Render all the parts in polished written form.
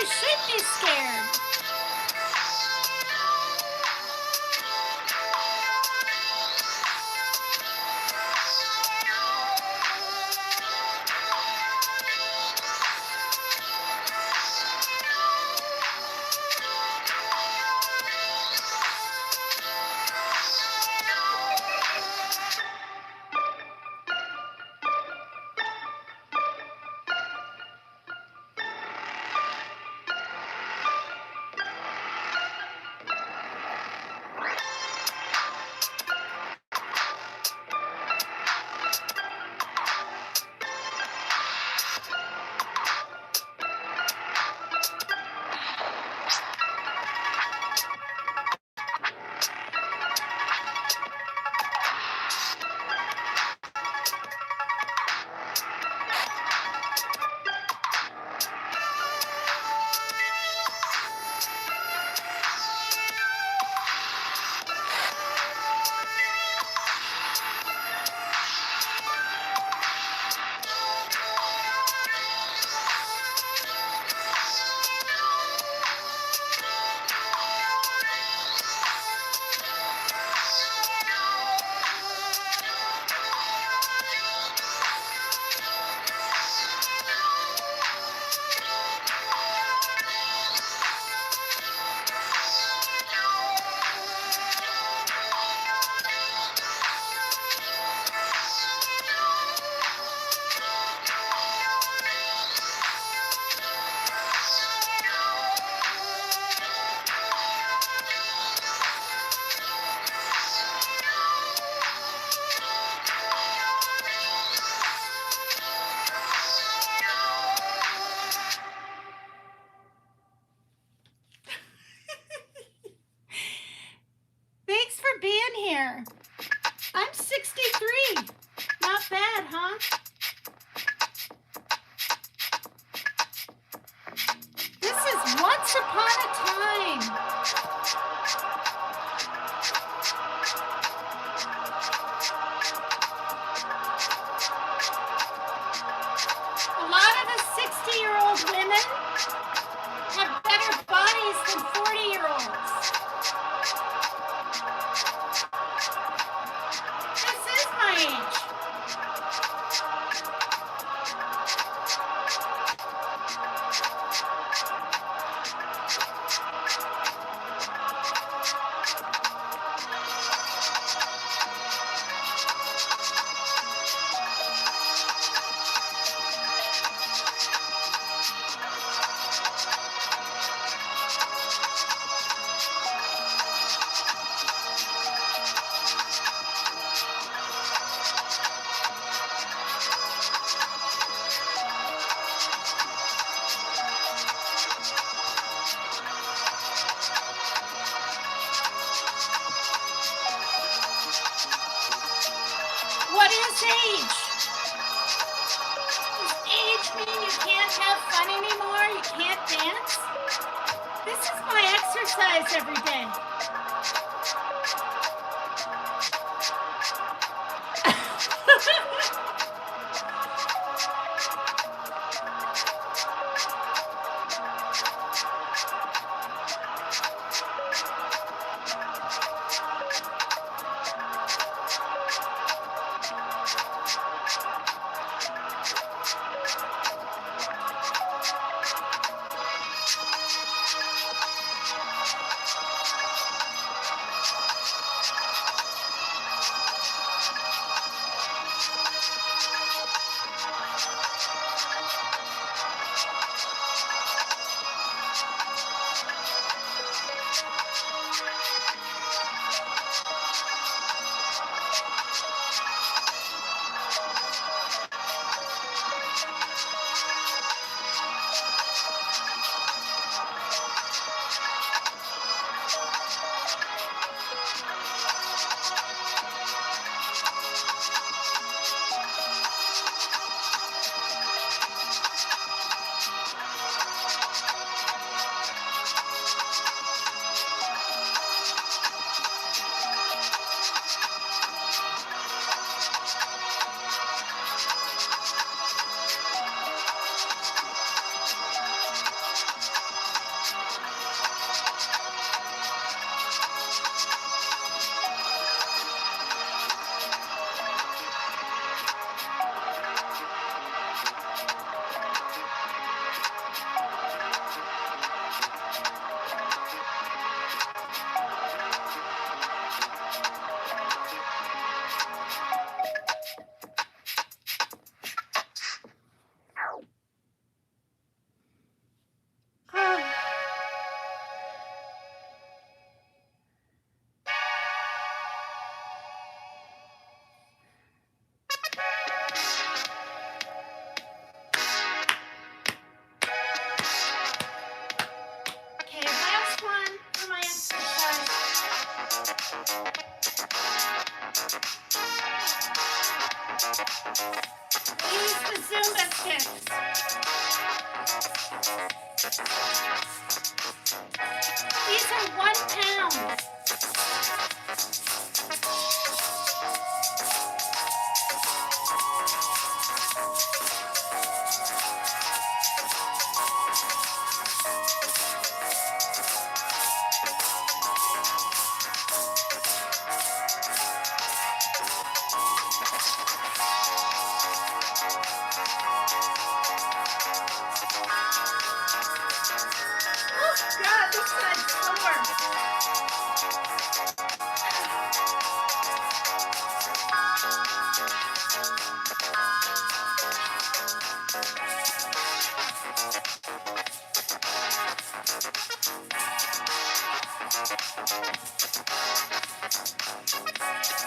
should be scared. Thanks for being here. I'm 63. Not bad, huh? This is Once Upon a Time. A lot of us 60-year-old women have better bodies than 40-year-olds. This is my age. What is age? Does age mean you can't have fun anymore? You can't dance? This is my exercise every day. Use the Zumba sticks. These are 1 pound. God, this side's sore.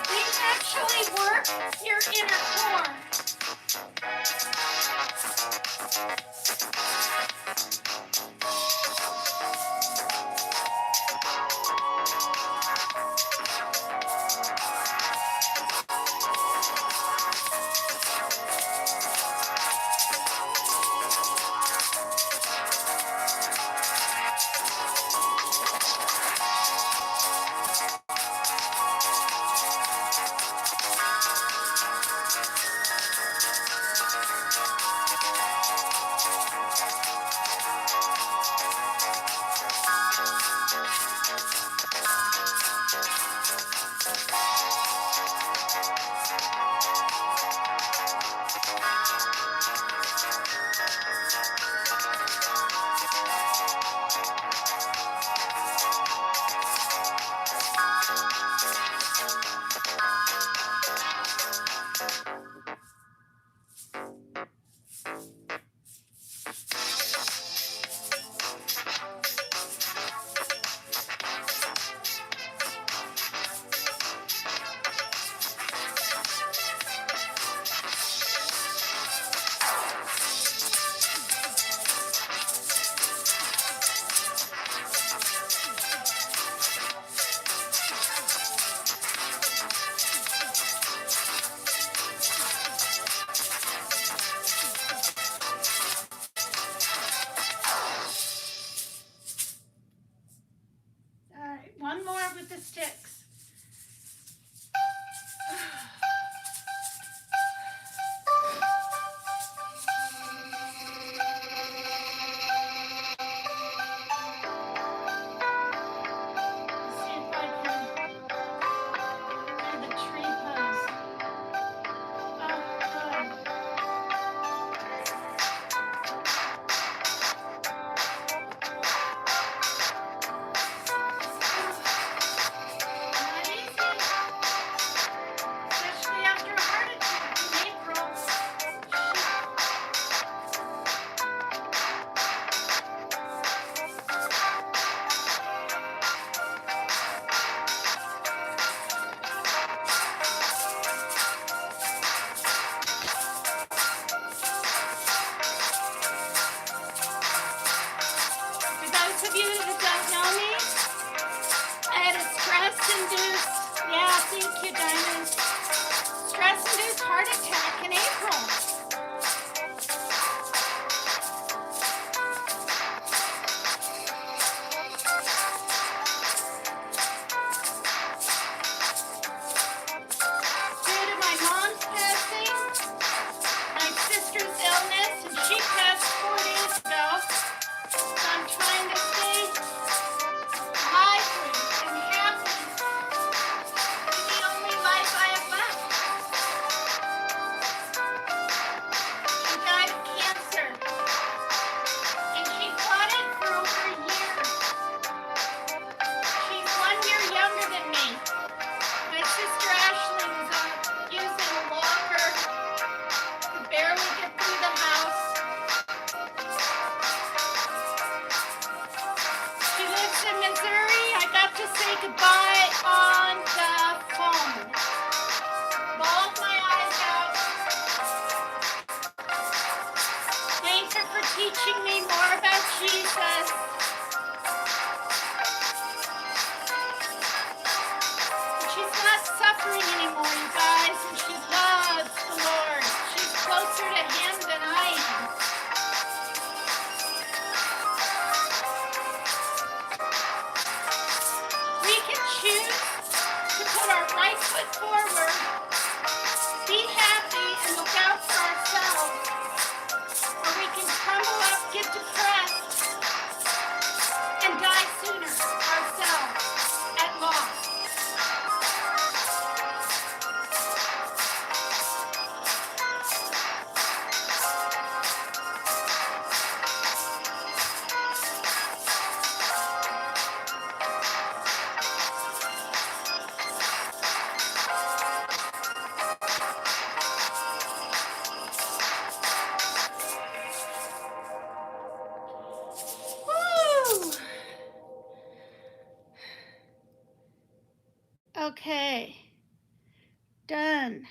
These actually work your inner core. All right, one more with the sticks. Let's see if I can do the tree pose. Oh, good. Not easy, especially after a heart attack in April. For those of you who don't know me, I had a stress-induced, thank you, Diamond. Stress-induced heart attack in April. Due to my mom's passing, my sister's illness, and she passed 4 days ago. So I'm trying to stay lively and happy in the only life I have left. She died of cancer, and she fought it for over a year. She's 1 year younger than me. My sister Ashley was using a walker, could barely get through the house. She lives in Missouri. I got to say goodbye on the phone. Bawled my eyes out. Thank her for teaching me more about Jesus. She's not suffering anymore, you guys, and she loves the Lord. Okay, done.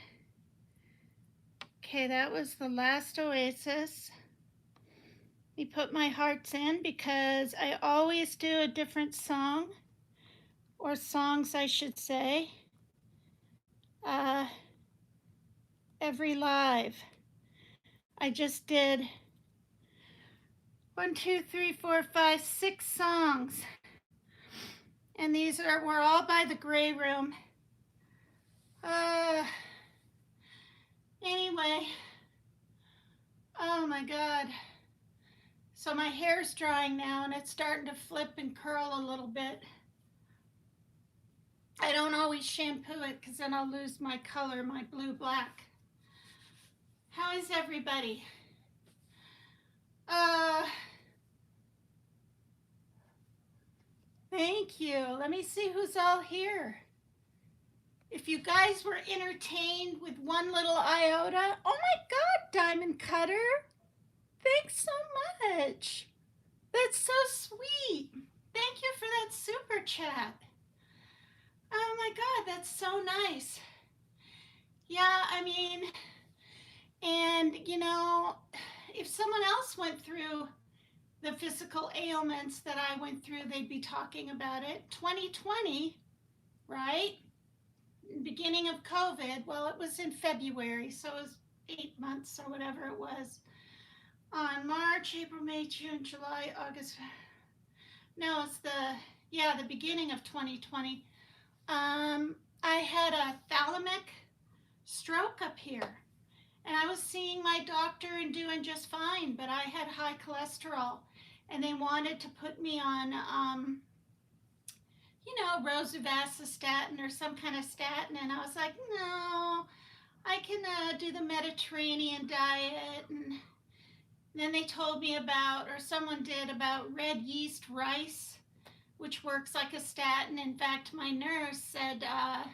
Okay, that was the last Oasis. Let me put my hearts in because I always do a different song, or songs I should say, uh, every live. I just did 1, 2, 3, 4, 5, 6 songs. And these were all by the Grey Room. Anyway, oh my God. So my hair's drying now and it's starting to flip and curl a little bit. I don't always shampoo it because then I'll lose my color, my blue-black. How is everybody? Thank you. Let me see who's all here. If you guys were entertained with one little iota, oh my God, Diamond Cutter. Thanks so much. That's so sweet. Thank you for that super chat. Oh my God, that's so nice. Yeah, I mean, and you know, if someone else went through the physical ailments that I went through, they'd be talking about it. 2020, right? Beginning of COVID, well, it was in February, so it was 8 months or whatever it was. On March, April, May, June, July, August. No, it's the beginning of 2020. I had a thalamic stroke up here. And I was seeing my doctor and doing just fine, but I had high cholesterol. And they wanted to put me on, rosuvastatin or some kind of statin. And I was like, no, I can do the Mediterranean diet. And then they told me about, or someone did, about red yeast rice, which works like a statin. In fact, my nurse said, yeah,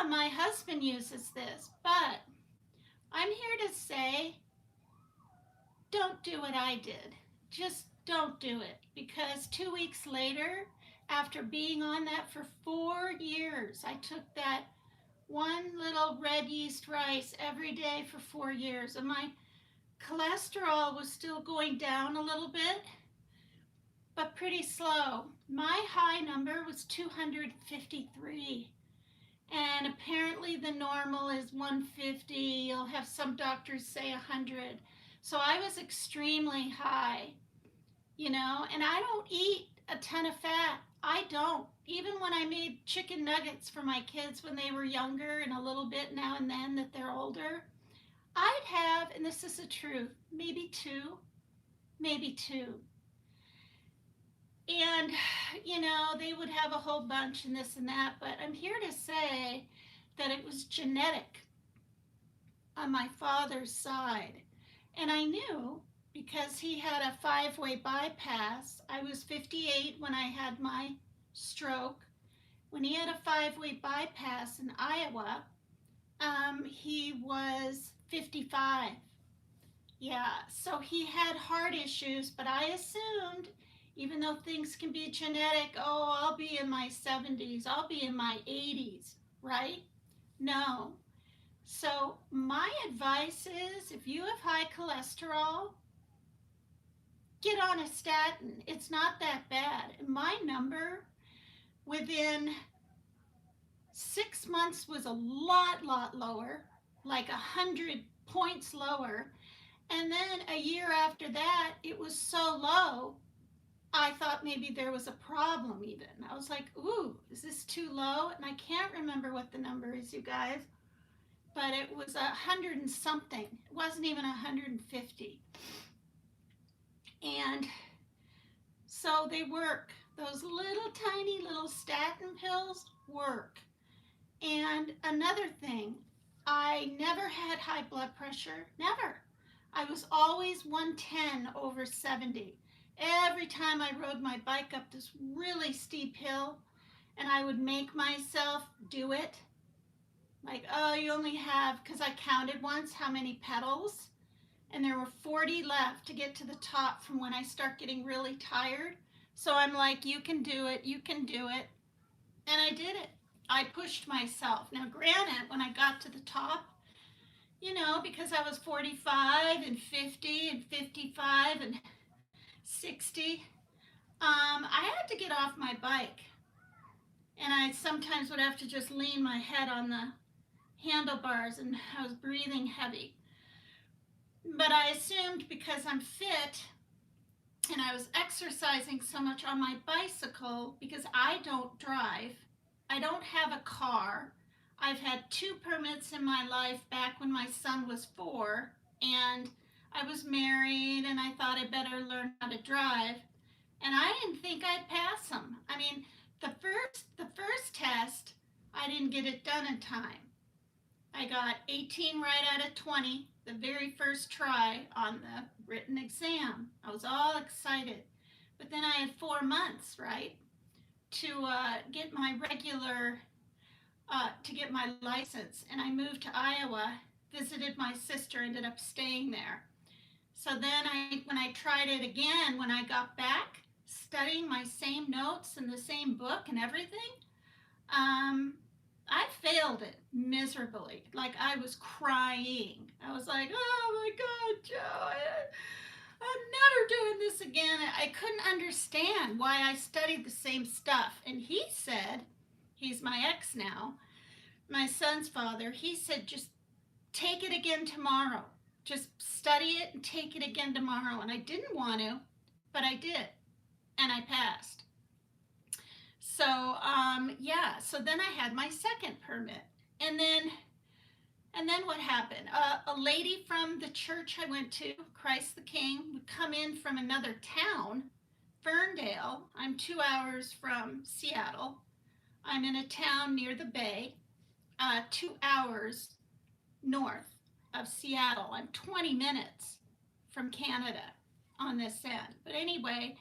my husband uses this, but I'm here to say, don't do what I did. Just don't do it, because 2 weeks later, after being on that for 4 years, I took that one little red yeast rice every day for 4 years, and my cholesterol was still going down a little bit, but pretty slow. My high number was 253. And apparently the normal is 150. You'll have some doctors say 100. So I was extremely high, and I don't eat a ton of fat. I don't. Even when I made chicken nuggets for my kids when they were younger and a little bit now and then that they're older, I'd have, and this is the truth, maybe two. And, they would have a whole bunch and this and that, but I'm here to say that it was genetic on my father's side. And I knew because he had a 5-way bypass. I was 58 when I had my stroke. When he had a 5-way bypass in Iowa, he was 55. Yeah, so he had heart issues, but I assumed, even though things can be genetic, oh, I'll be in my 70s, I'll be in my 80s, right? No. So my advice is, if you have high cholesterol, get on a statin. It's not that bad. My number within 6 months was a lot lower, like 100 points lower. And then a year after that, it was so low, I thought maybe there was a problem even. I was like, ooh, is this too low? And I can't remember what the number is, you guys, but it was 100 and something. It wasn't even 150. And so they work. Those little tiny little statin pills work. And another thing, I never had high blood pressure, never. I was always 110 over 70. Every time I rode my bike up this really steep hill, and I would make myself do it, like, oh, you only have, because I counted once how many pedals, and there were 40 left to get to the top from when I start getting really tired. So I'm like, you can do it, you can do it. and I did it. I pushed myself. Now, granted, when I got to the top, because I was 45 and 50 and 55 and 60, I had to get off my bike. And I sometimes would have to just lean my head on the handlebars, and I was breathing heavy. But I assumed because I'm fit and I was exercising so much on my bicycle, because I don't drive, I don't have a car. I've had 2 permits in my life back when my son was 4, and I was married, and I thought I better learn how to drive. And I didn't think I'd pass them. I mean, the first test, I didn't get it done in time. I got 18 right out of 20 the very first try on the written exam. I was all excited. But then I had 4 months, right, to get my to get my license. And I moved to Iowa, visited my sister, ended up staying there. So then when I tried it again, when I got back, studying my same notes and the same book and everything, I failed it miserably. Like, I was crying. I was like, oh my God, Joe, I'm never doing this again. I couldn't understand why I studied the same stuff. And he said, he's my ex now, my son's father, he said, just take it again tomorrow. Just study it and take it again tomorrow. And I didn't want to, but I did. And I passed. So, yeah, so then I had my second permit. And then what happened? A lady from the church I went to, Christ the King, would come in from another town, Ferndale. I'm 2 hours from Seattle. I'm in a town near the bay, 2 hours north of Seattle. I'm 20 minutes from Canada on this end. But anyway,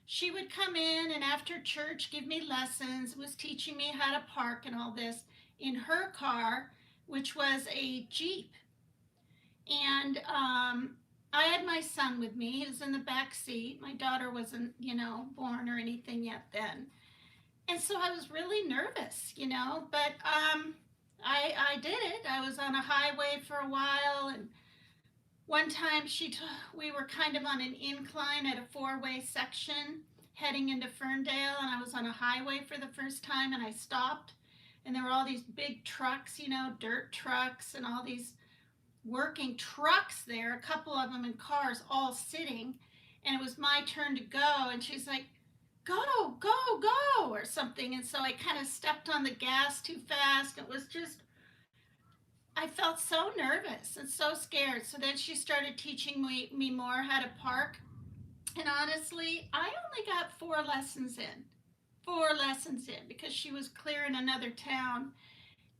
she would come in and after church give me lessons, was teaching me how to park and all this in her car, which was a Jeep. And I had my son with me. He was in the back seat. My daughter wasn't, born or anything yet then. And so I was really nervous, but I did it. I was on a highway for a while, and one time we were kind of on an incline at a 4-way section heading into Ferndale, and I was on a highway for the first time, and I stopped, and there were all these big trucks, dirt trucks, and all these working trucks there, a couple of them in cars, all sitting, and it was my turn to go, and she's like, go, go, go, or something, and so I kind of stepped on the gas too fast. It was just, I felt so nervous and so scared. So then she started teaching me more how to park. And honestly, I only got 4 lessons in. 4 lessons in, because she was clearing another town.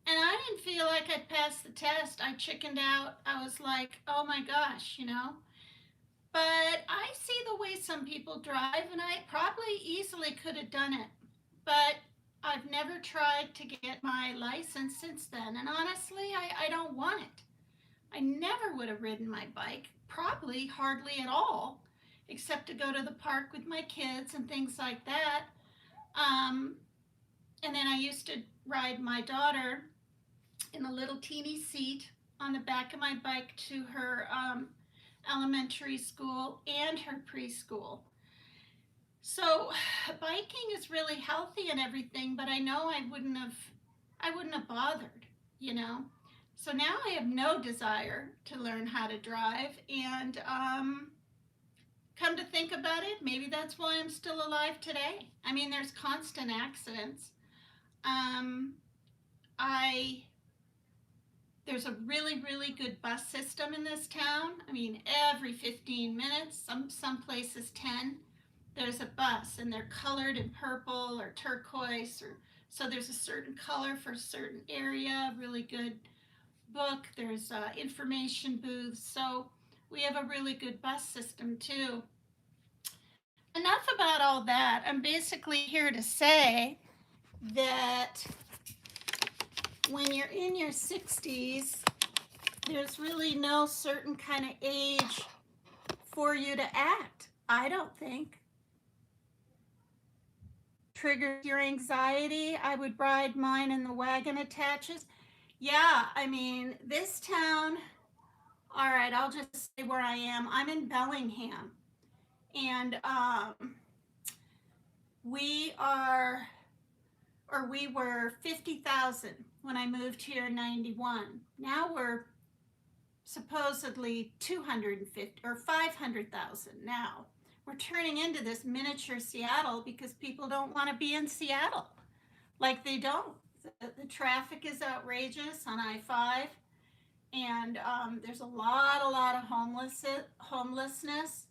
And I didn't feel like I'd passed the test. I chickened out. I was like, oh my gosh, But I see the way some people drive, and I probably easily could have done it. But I've never tried to get my license since then, and honestly, I don't want it. I never would have ridden my bike, probably hardly at all, except to go to the park with my kids and things like that. And then I used to ride my daughter in a little teeny seat on the back of my bike to her elementary school and her preschool. So biking is really healthy and everything, but I know I wouldn't have bothered, So now I have no desire to learn how to drive, and come to think about it, maybe that's why I'm still alive today. I mean, there's constant accidents. There's a really, really good bus system in this town. I mean, every 15 minutes, some places 10, there's a bus, and they're colored in purple or turquoise, so there's a certain color for a certain area, really good book. There's information booths, so we have a really good bus system too. Enough about all that. I'm basically here to say that when you're in your 60s, there's really no certain kind of age for you to act, I don't think. triggers your anxiety. I would ride mine in the wagon attaches. Yeah, I mean, this town, all right, I'll just say where I am. I'm in Bellingham. And we are, or we were 50,000 when I moved here in 91. Now we're supposedly 250 or 500,000 now. We're turning into this miniature Seattle because people don't want to be in Seattle. Like they don't. The traffic is outrageous on I-5, and there's a lot of homelessness.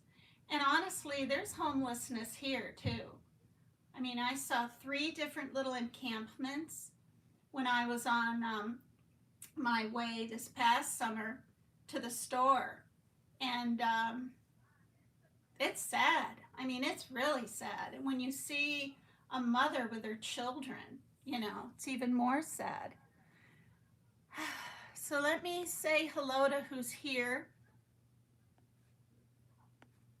And honestly, there's homelessness here too. I mean, I saw 3 different little encampments when I was on my way this past summer to the store. And it's sad. I mean, it's really sad. And when you see a mother with her children, you know, it's even more sad. So let me say hello to who's here.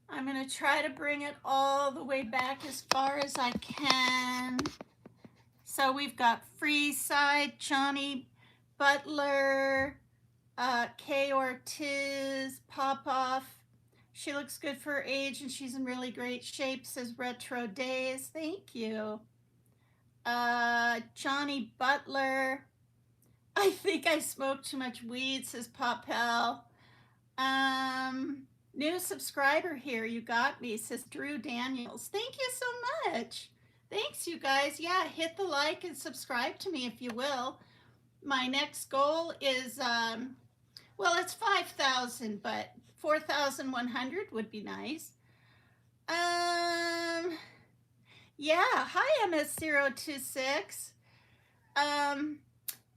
I'm going to try to bring it all the way back as far as I can. So we've got Freeside, Johnny Butler, Kay Ortiz, Popoff. She looks good for her age and she's in really great shape, says Retro Days. Thank you. Johnny Butler. I think I smoked too much weed, says Popel. New subscriber here, you got me, says Drew Daniels. Thank you so much. Thanks, you guys. Yeah, hit the like and subscribe to me if you will. My next goal is, well, it's 5,000, but 4,100 would be nice. Yeah, hi, MS026.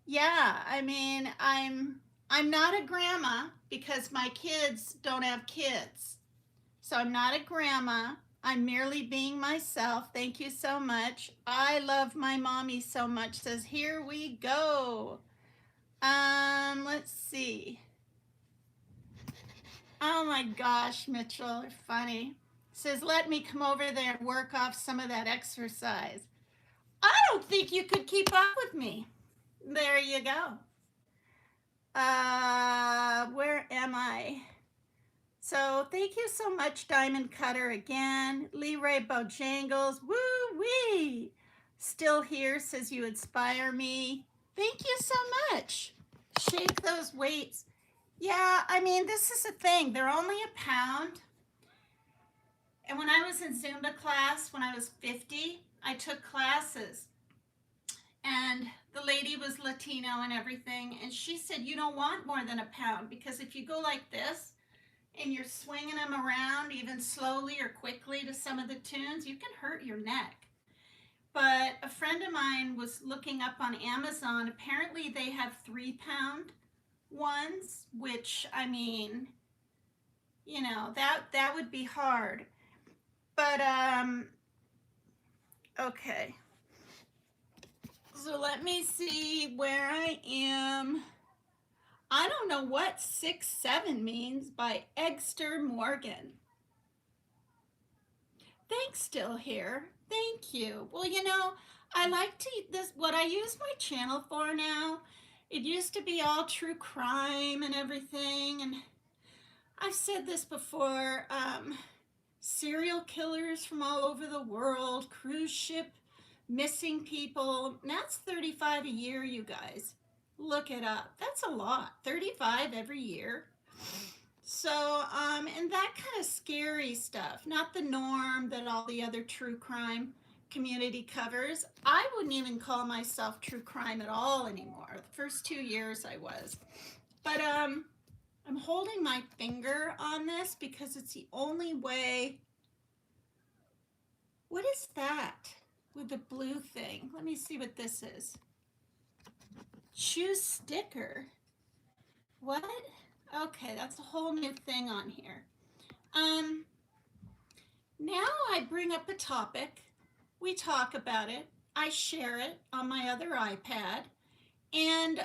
Yeah, I mean, I'm not a grandma because my kids don't have kids. So I'm not a grandma. I'm merely being myself. Thank you so much. I love my mommy so much, says, here we go. Let's see. Oh my gosh, Mitchell, you're funny. Says, let me come over there and work off some of that exercise. I don't think you could keep up with me. There you go. Where am I? So thank you so much, Diamond Cutter again. Leroy Bojangles, woo-wee. Still here, says you inspire me. Thank you so much. Shake those weights. Yeah, I mean, this is the thing. They're only a pound. And when I was in Zumba class, when I was 50, I took classes. And the lady was Latino and everything. And she said, you don't want more than a pound because if you go like this and you're swinging them around even slowly or quickly to some of the tunes, you can hurt your neck. But a friend of mine was looking up on Amazon. Apparently they have 3-pound ones, which, I mean, you know, that would be hard. But, okay. So let me see where I am. I don't know what 6-7 means by Egster Morgan. Thanks, still here. Thank you. Well, you know, I like to this what I use my channel for now. It used to be all true crime and everything, and I've said this before, serial killers from all over the world, cruise ship missing people. That's 35 a year, you guys. Look it up. That's a lot. 35 every year. So, and that kind of scary stuff, not the norm that all the other true crime community covers. I wouldn't even call myself true crime at all anymore. The first 2 years I was. But I'm holding my finger on this because it's the only way. What is that with the blue thing? Let me see what this is. Choose sticker. What? Okay, that's a whole new thing on here. Now I bring up a topic, we talk about it, I share it on my other iPad, and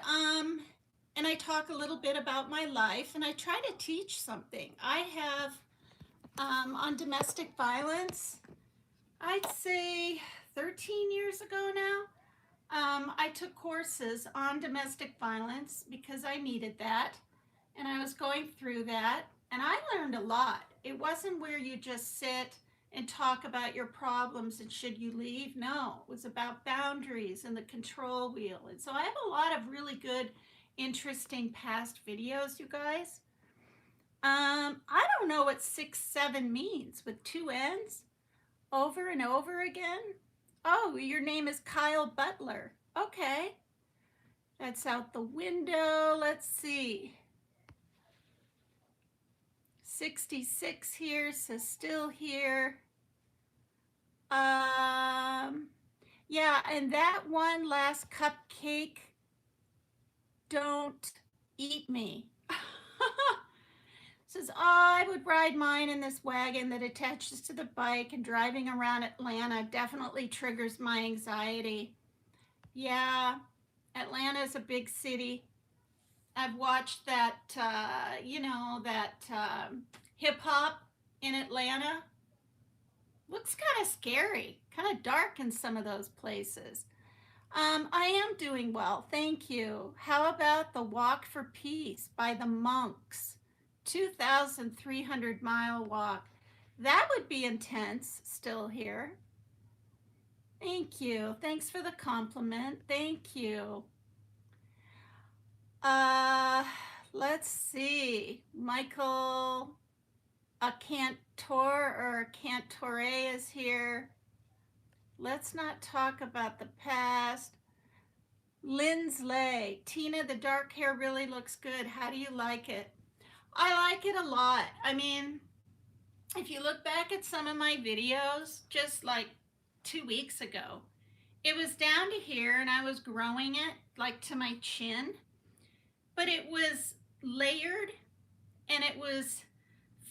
I talk a little bit about my life, and I try to teach something. I have on domestic violence, I'd say 13 years ago now. I took courses on domestic violence because I needed that, and I was going through that, and I learned a lot. It wasn't where you just sit and talk about your problems and should you leave. No, it was about boundaries and the control wheel. And so I have a lot of really good, interesting past videos, you guys. I don't know what 6-7 means with two N's over and over again. Oh, your name is Kyle Butler. Okay. That's out the window. Let's see. 66 here, so still here. Yeah, and that one last cupcake, don't eat me. Says, oh, I would ride mine in this wagon that attaches to the bike, and driving around Atlanta definitely triggers my anxiety. Yeah, Atlanta is a big city. I've watched that, hip hop in Atlanta. Looks kind of scary, kind of dark in some of those places. I am doing well, thank you. How about the Walk for Peace by the Monks? 2,300-mile walk. That would be intense, still here. Thank you. Thanks for the compliment. Thank you. Let's see. Michael, a cantor or a cantore is here. Let's not talk about the past. Lindsley, Tina, the dark hair really looks good. How do you like it? I like it a lot. I mean, if you look back at some of my videos, just like 2 weeks ago, it was down to here and I was growing it like to my chin, but it was layered and it was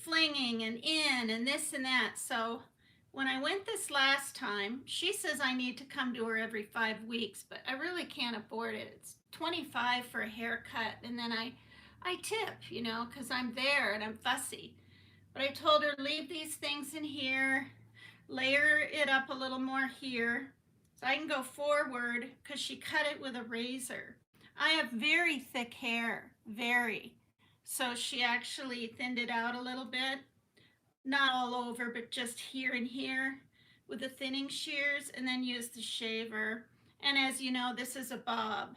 flinging and in and this and that. So when I went this last time, she says I need to come to her every 5 weeks, but I really can't afford it. It's $25 for a haircut, and then I tip, because I'm there and I'm fussy. But I told her, leave these things in here, layer it up a little more here, so I can go forward, because she cut it with a razor. I have very thick hair, very. So she actually thinned it out a little bit. Not all over, but just here and here with the thinning shears, and then use the shaver. And as you know, this is a bob.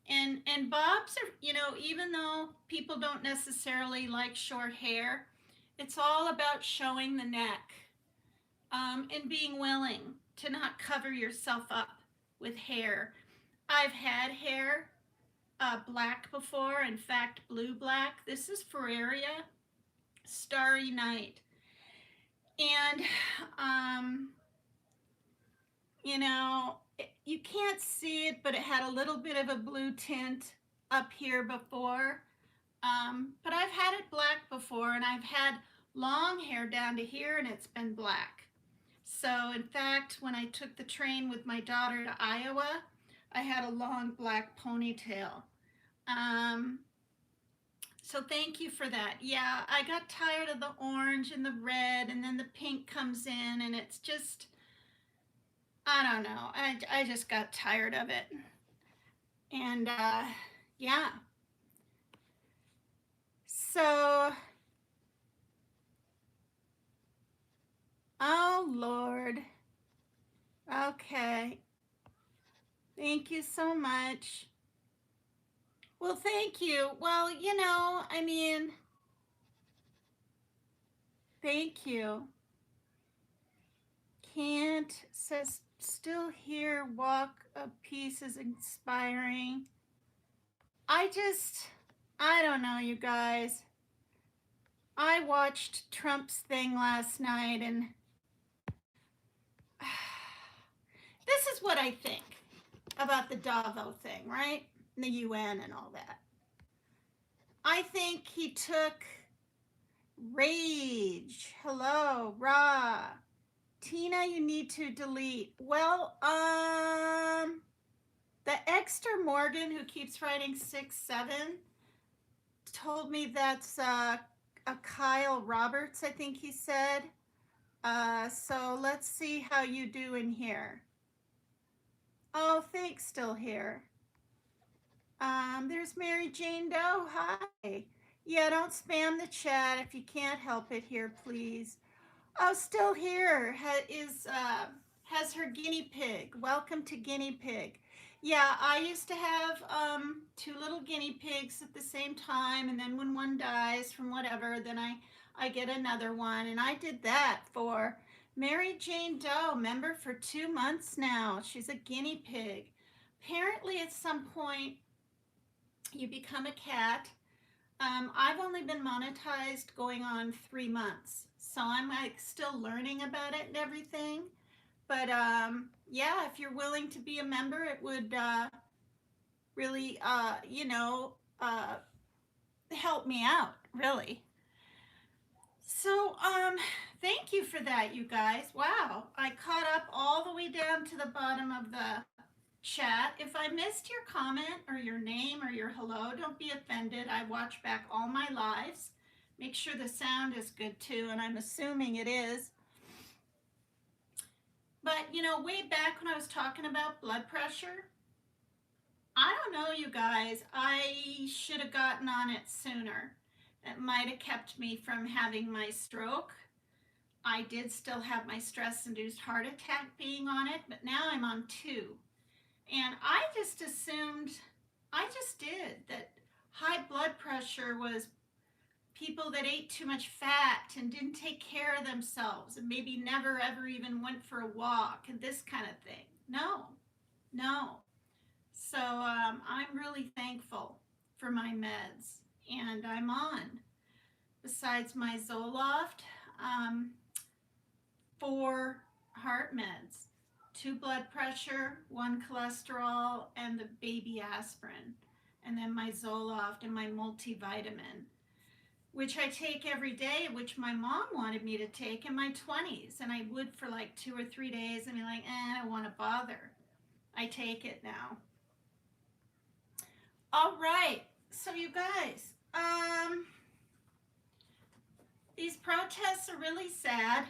And bobs are, even though people don't necessarily like short hair, it's all about showing the neck, and being willing to not cover yourself up with hair. I've had hair black before, in fact, blue black. This is Ferreria Starry Night. And, you can't see it, but it had a little bit of a blue tint up here before. But I've had it black before, and I've had long hair down to here, and it's been black. So, in fact, when I took the train with my daughter to Iowa, I had a long black ponytail. So thank you for that. Yeah, I got tired of the orange and the red, and then the pink comes in, and it's just, I don't know. I just got tired of it. And yeah. So, oh Lord. Okay. Thank you so much. Well, thank you. Well, I mean, thank you. Can't says still here. Walk a piece is inspiring. I don't know, you guys. I watched Trump's thing last night, and this is what I think about the Davos thing, right? And the UN and all that. I think he took rage. Hello, Ra. Tina, you need to delete. Well, the Exter Morgan who keeps writing 6-7 told me that's a Kyle Roberts, I think he said. So let's see how you do in here. think still here. There's Mary Jane Doe. Hi. Yeah, don't spam the chat if you can't help it here, please. Oh, still here has her guinea pig. Welcome to guinea pig. Yeah, I used to have two little guinea pigs at the same time, and then when one dies from whatever, then I get another one, and I did that for Mary Jane Doe, member for 2 months now. She's a guinea pig. Apparently, at some point, you become a cat. I've only been monetized going on 3 months, so I'm like still learning about it and everything. But yeah, if you're willing to be a member, it would really, help me out, really. So, thank you for that, you guys. Wow, I caught up all the way down to the bottom of the chat. If I missed your comment or your name or your hello, don't be offended. I watch back all my lives. Make sure the sound is good too, and I'm assuming it is. But way back when I was talking about blood pressure, I don't know, you guys. I should have gotten on it sooner. That might have kept me from having my stroke. I did still have my stress-induced heart attack being on it, but now I'm on two. And I just assumed, I just did, that high blood pressure was people that ate too much fat and didn't take care of themselves and maybe never ever even went for a walk and this kind of thing. No, no. So I'm really thankful for my meds, and I'm on. Besides my Zoloft, 4 heart meds, 2 blood pressure, 1 cholesterol, and the baby aspirin, and then my Zoloft and my multivitamin, which I take every day, which my mom wanted me to take in my 20s, and I would for like 2 or 3 days and be like, I don't want to bother. I take it now. All right, so you guys, these protests are really sad.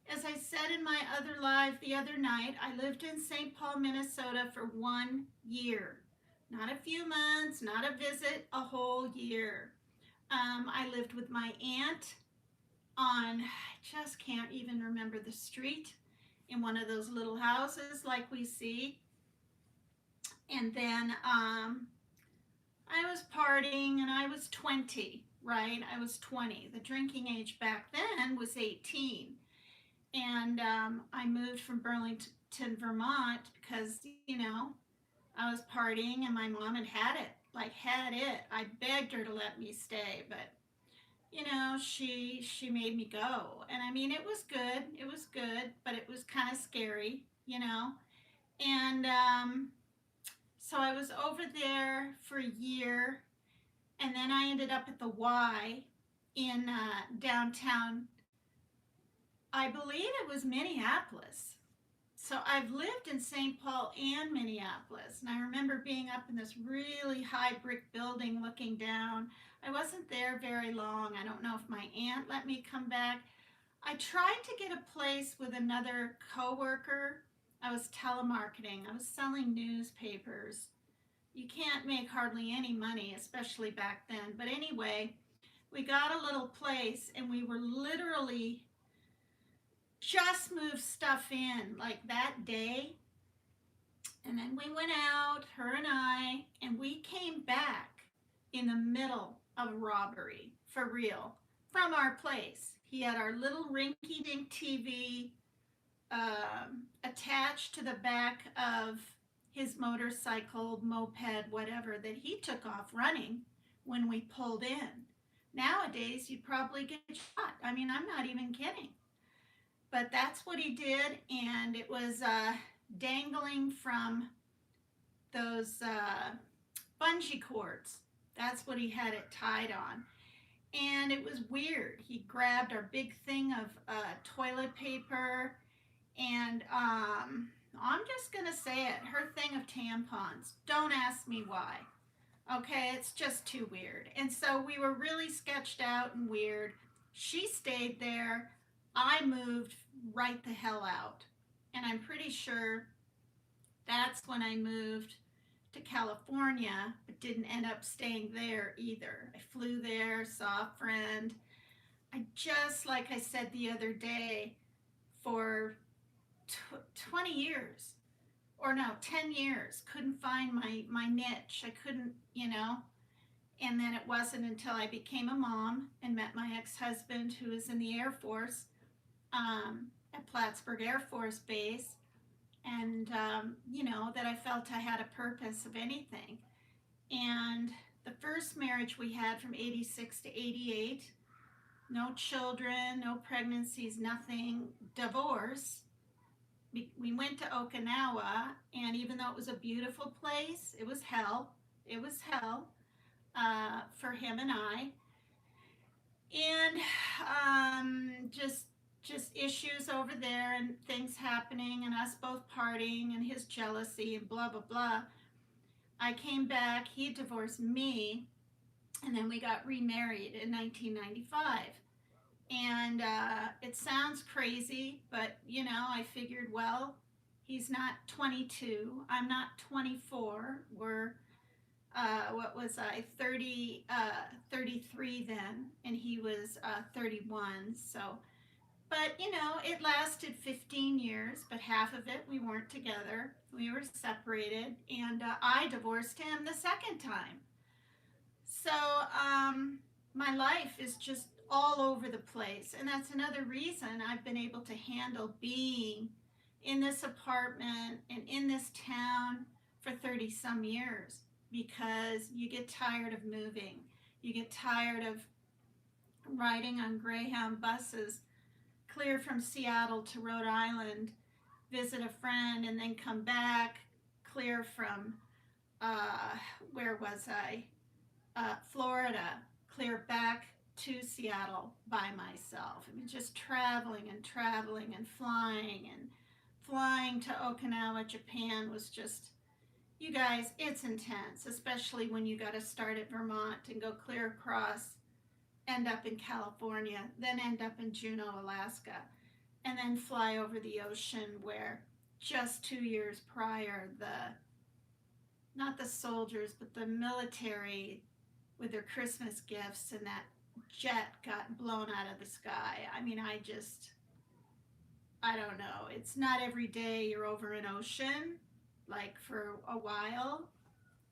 As I said in my other live the other night, I lived in St. Paul, Minnesota for 1 year. Not a few months, not a visit, a whole year. I lived with my aunt on, I just can't even remember the street, in one of those little houses like we see. And then I was partying, and I was 20, right? I was 20. The drinking age back then was 18. And I moved from Burlington, Vermont because, I was partying and my mom had it, like had it. I begged her to let me stay, but, she made me go. And I mean, it was good, but it was kind of scary, And so I was over there for a year, and then I ended up at the Y in downtown, I believe it was Minneapolis. So I've lived in St. Paul and Minneapolis, and I remember being up in this really high brick building looking down. I wasn't there very long. I don't know if my aunt let me come back. I tried to get a place with another coworker. I was telemarketing. I was selling newspapers. You can't make hardly any money, especially back then. But anyway, we got a little place, and we were literally just moved stuff in like that day. And then we went out, her and I, and we came back in the middle of a robbery, for real, from our place. He had our little rinky dink TV attached to the back of his motorcycle, moped, whatever, that he took off running when we pulled in. Nowadays, you'd probably get shot. I mean, I'm not even kidding. But that's what he did, and it was dangling from those bungee cords. That's what he had it tied on. And it was weird. He grabbed our big thing of toilet paper, and I'm just going to say it, her thing of tampons. Don't ask me why. Okay, it's just too weird. And so we were really sketched out and weird. She stayed there. I moved right the hell out. And I'm pretty sure that that's when I moved to California, but didn't end up staying there either. I flew there, saw a friend. I just, like I said the other day, for 20 years, or no, 10 years, couldn't find my niche. I couldn't, and then it wasn't until I became a mom and met my ex-husband, who was in the Air Force, at Plattsburgh Air Force Base, and that I felt I had a purpose of anything. And the first marriage we had from 86 to 88, no children, no pregnancies, nothing, divorce. We went to Okinawa, and even though it was a beautiful place, it was hell. It was hell for him and I. And just issues over there, and things happening, and us both partying, and his jealousy, and blah blah blah. I came back. He divorced me, and then we got remarried in 1995. And it sounds crazy, but I figured, well, he's not 22, I'm not 24. We're what was I, 33 then, and he was 31. So, but it lasted 15 years, but half of it we weren't together. We were separated, and I divorced him the second time. So, my life is just all over the place. And that's another reason I've been able to handle being in this apartment and in this town for 30 some years, because you get tired of moving. You get tired of riding on Greyhound buses clear from Seattle to Rhode Island, visit a friend, and then come back clear from, where was I? Florida, clear back to Seattle by myself. I mean, just traveling and traveling and flying to Okinawa, Japan was just, you guys, it's intense, especially when you got to start at Vermont and go clear across, end up in California, then end up in Juneau, Alaska, and then fly over the ocean, where just 2 years prior, not the soldiers, but the military with their Christmas gifts, and that jet got blown out of the sky. I mean, I don't know. It's not every day you're over an ocean, like for a while,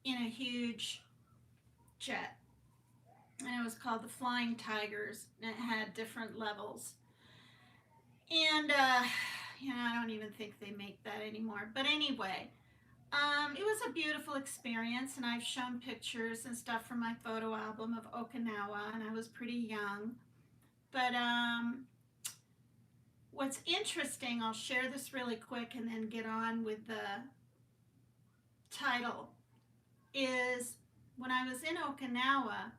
in a huge jet. And it was called the Flying Tigers, and it had different levels. And, I don't even think they make that anymore. But anyway, it was a beautiful experience, and I've shown pictures and stuff from my photo album of Okinawa, and I was pretty young. But what's interesting, I'll share this really quick and then get on with the title, is when I was in Okinawa,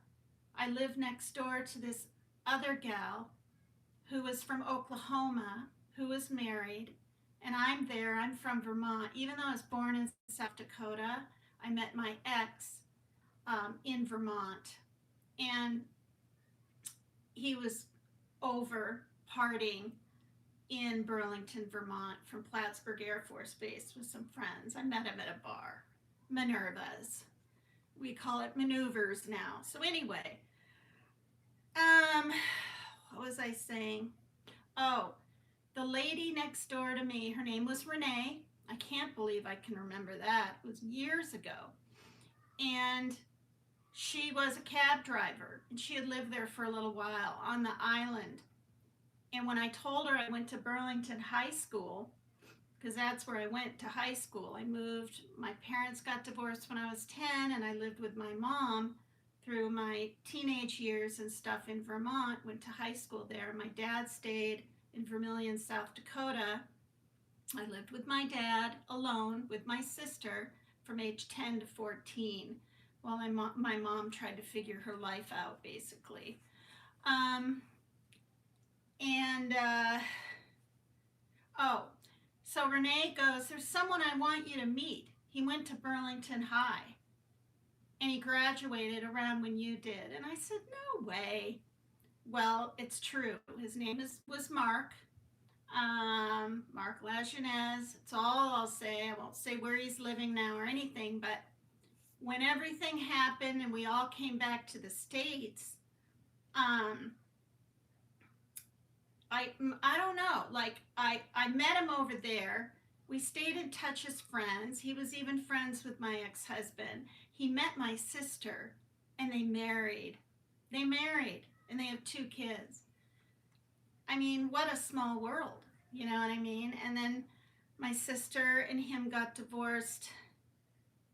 I lived next door to this other gal who was from Oklahoma, who was married, and I'm from Vermont. Even though I was born in South Dakota, I met my ex in Vermont, and he was over partying in Burlington, Vermont, from Plattsburgh Air Force Base with some friends. I met him at a bar, Minerva's. We call it Maneuvers now. So anyway, what was I saying? Oh, the lady next door to me, her name was Renee. I can't believe I can remember that. It was years ago. And she was a cab driver, and she had lived there for a little while on the island. And when I told her I went to Burlington High School, because that's where I went to high school, I moved. My parents got divorced when I was 10, and I lived with my mom through my teenage years and stuff in Vermont, went to high school there. My dad stayed in Vermilion, South Dakota. I lived with my dad alone with my sister from age 10 to 14 while my mom tried to figure her life out, basically. So Renee goes, there's someone I want you to meet. He went to Burlington High, and he graduated around when you did. And I said, no way. Well, it's true. His name was Mark. Mark Lajeunesse. It's all I'll say. I won't say where he's living now or anything, but when everything happened and we all came back to the States, um, I don't know. Like I met him over there. We stayed in touch as friends. He was even friends with my ex-husband. He met my sister and they married. They married and they have 2 kids. I mean, what a small world. You know what I mean? And then my sister and him got divorced.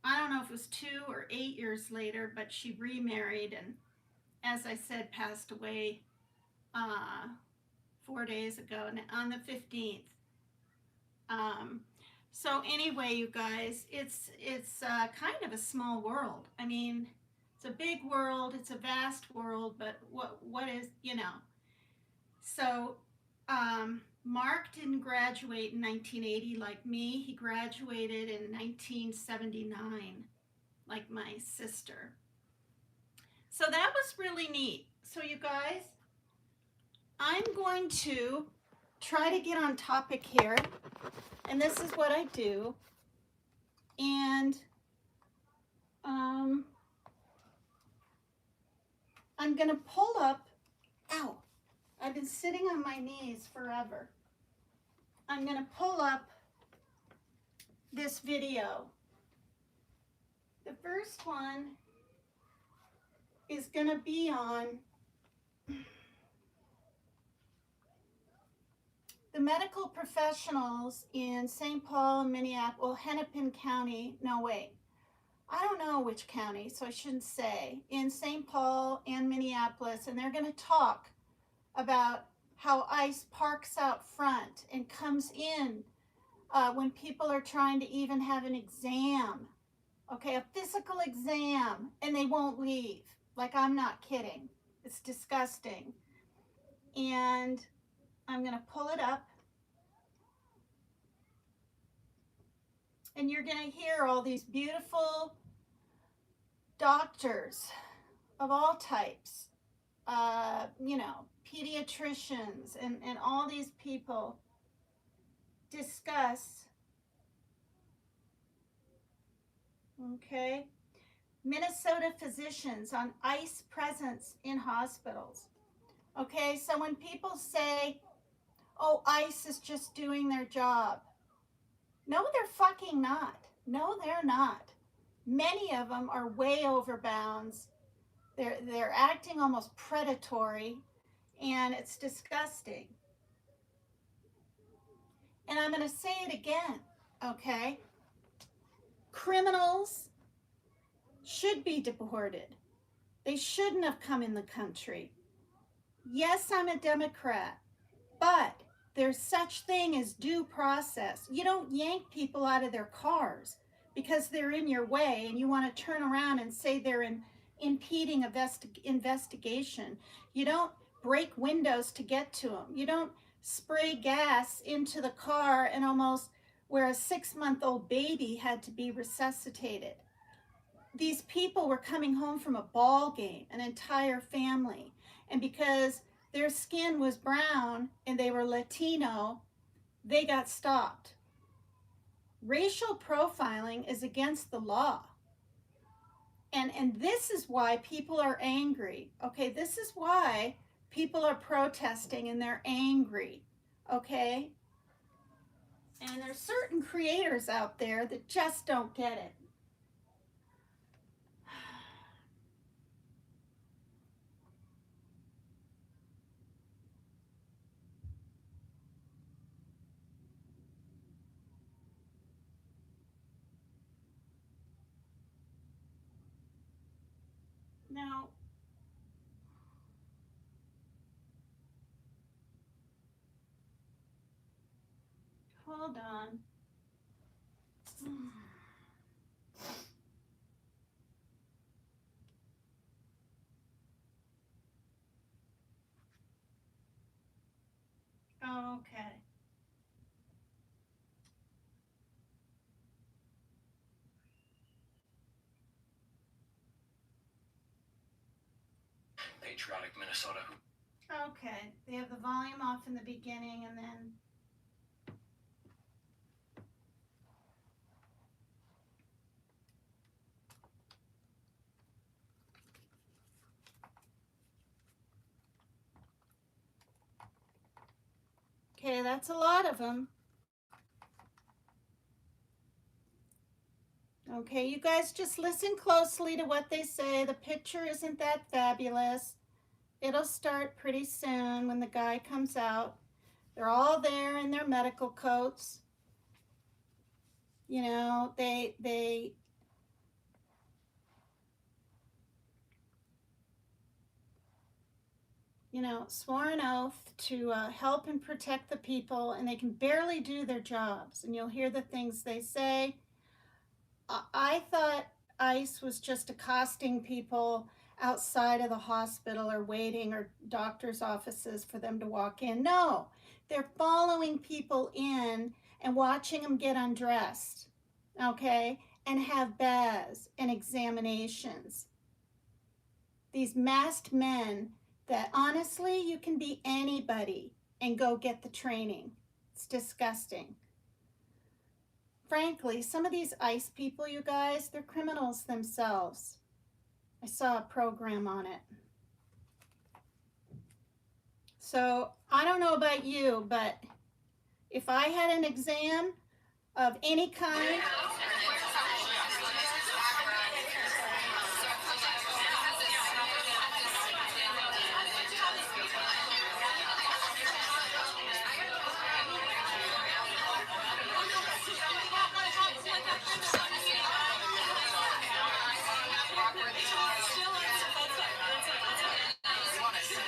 I don't know if it was 2 or 8 years later, but she remarried and, as I said, passed away uh, 4 days ago on the 15th. Um, so anyway, you guys, it's kind of a small world. I mean, it's a big world, it's a vast world, but what is, you know? So Mark didn't graduate in 1980 like me. He graduated in 1979 like my sister. So that was really neat. So you guys, I'm going to try to get on topic here. And this is what I do. And I'm going to pull up, ow, I've been sitting on my knees forever. I'm going to pull up this video. The first one is going to be on the medical professionals in St. Paul, Minneapolis, well, Hennepin County, no, wait. I don't know which county, so I shouldn't say, in St. Paul and Minneapolis, and they're going to talk about how ICE parks out front and comes in when people are trying to even have an exam, okay, a physical exam, and they won't leave. Like, I'm not kidding. It's disgusting. And I'm going to pull it up. And you're going to hear all these beautiful doctors of all types, you know, pediatricians, and all these people discuss, okay, Minnesota physicians on ICE presence in hospitals. Okay, so when people say, oh, ICE is just doing their job, no, they're fucking not. No, they're not. Many of them are way over bounds. They're acting almost predatory, and it's disgusting. And I'm going to say it again, okay? Criminals should be deported. They shouldn't have come in the country. Yes, I'm a Democrat, but there's such thing as due process. You don't yank people out of their cars because they're in your way and you want to turn around and say they're impeding investigation. You don't break windows to get to them. You don't spray gas into the car and almost where a 6-month-old baby had to be resuscitated. These people were coming home from a ball game, an entire family, and because their skin was brown and they were Latino, they got stopped. Racial profiling is against the law. And this is why people are angry. Okay, this is why people are protesting and they're angry. Okay? And there's certain creators out there that just don't get it. Now, hold on. Okay. Patriotic Minnesota. Okay. They have the volume off in the beginning and then Okay, that's a lot of them. Okay, you guys just listen closely to what they say. The picture isn't that fabulous. It'll start pretty soon when the guy comes out. They're all there in their medical coats. You know, they swore an oath to help and protect the people, and they can barely do their jobs. And you'll hear the things they say. I thought ICE was just accosting people outside of the hospital or waiting or doctor's offices for them to walk in. No, they're following people in and watching them get undressed, okay, and have baths and examinations. These masked men that honestly, you can be anybody and go get the training. It's disgusting. Frankly, some of these ICE people, you guys, they're criminals themselves. I saw a program on it. So I don't know about you, but if I had an exam of any kind,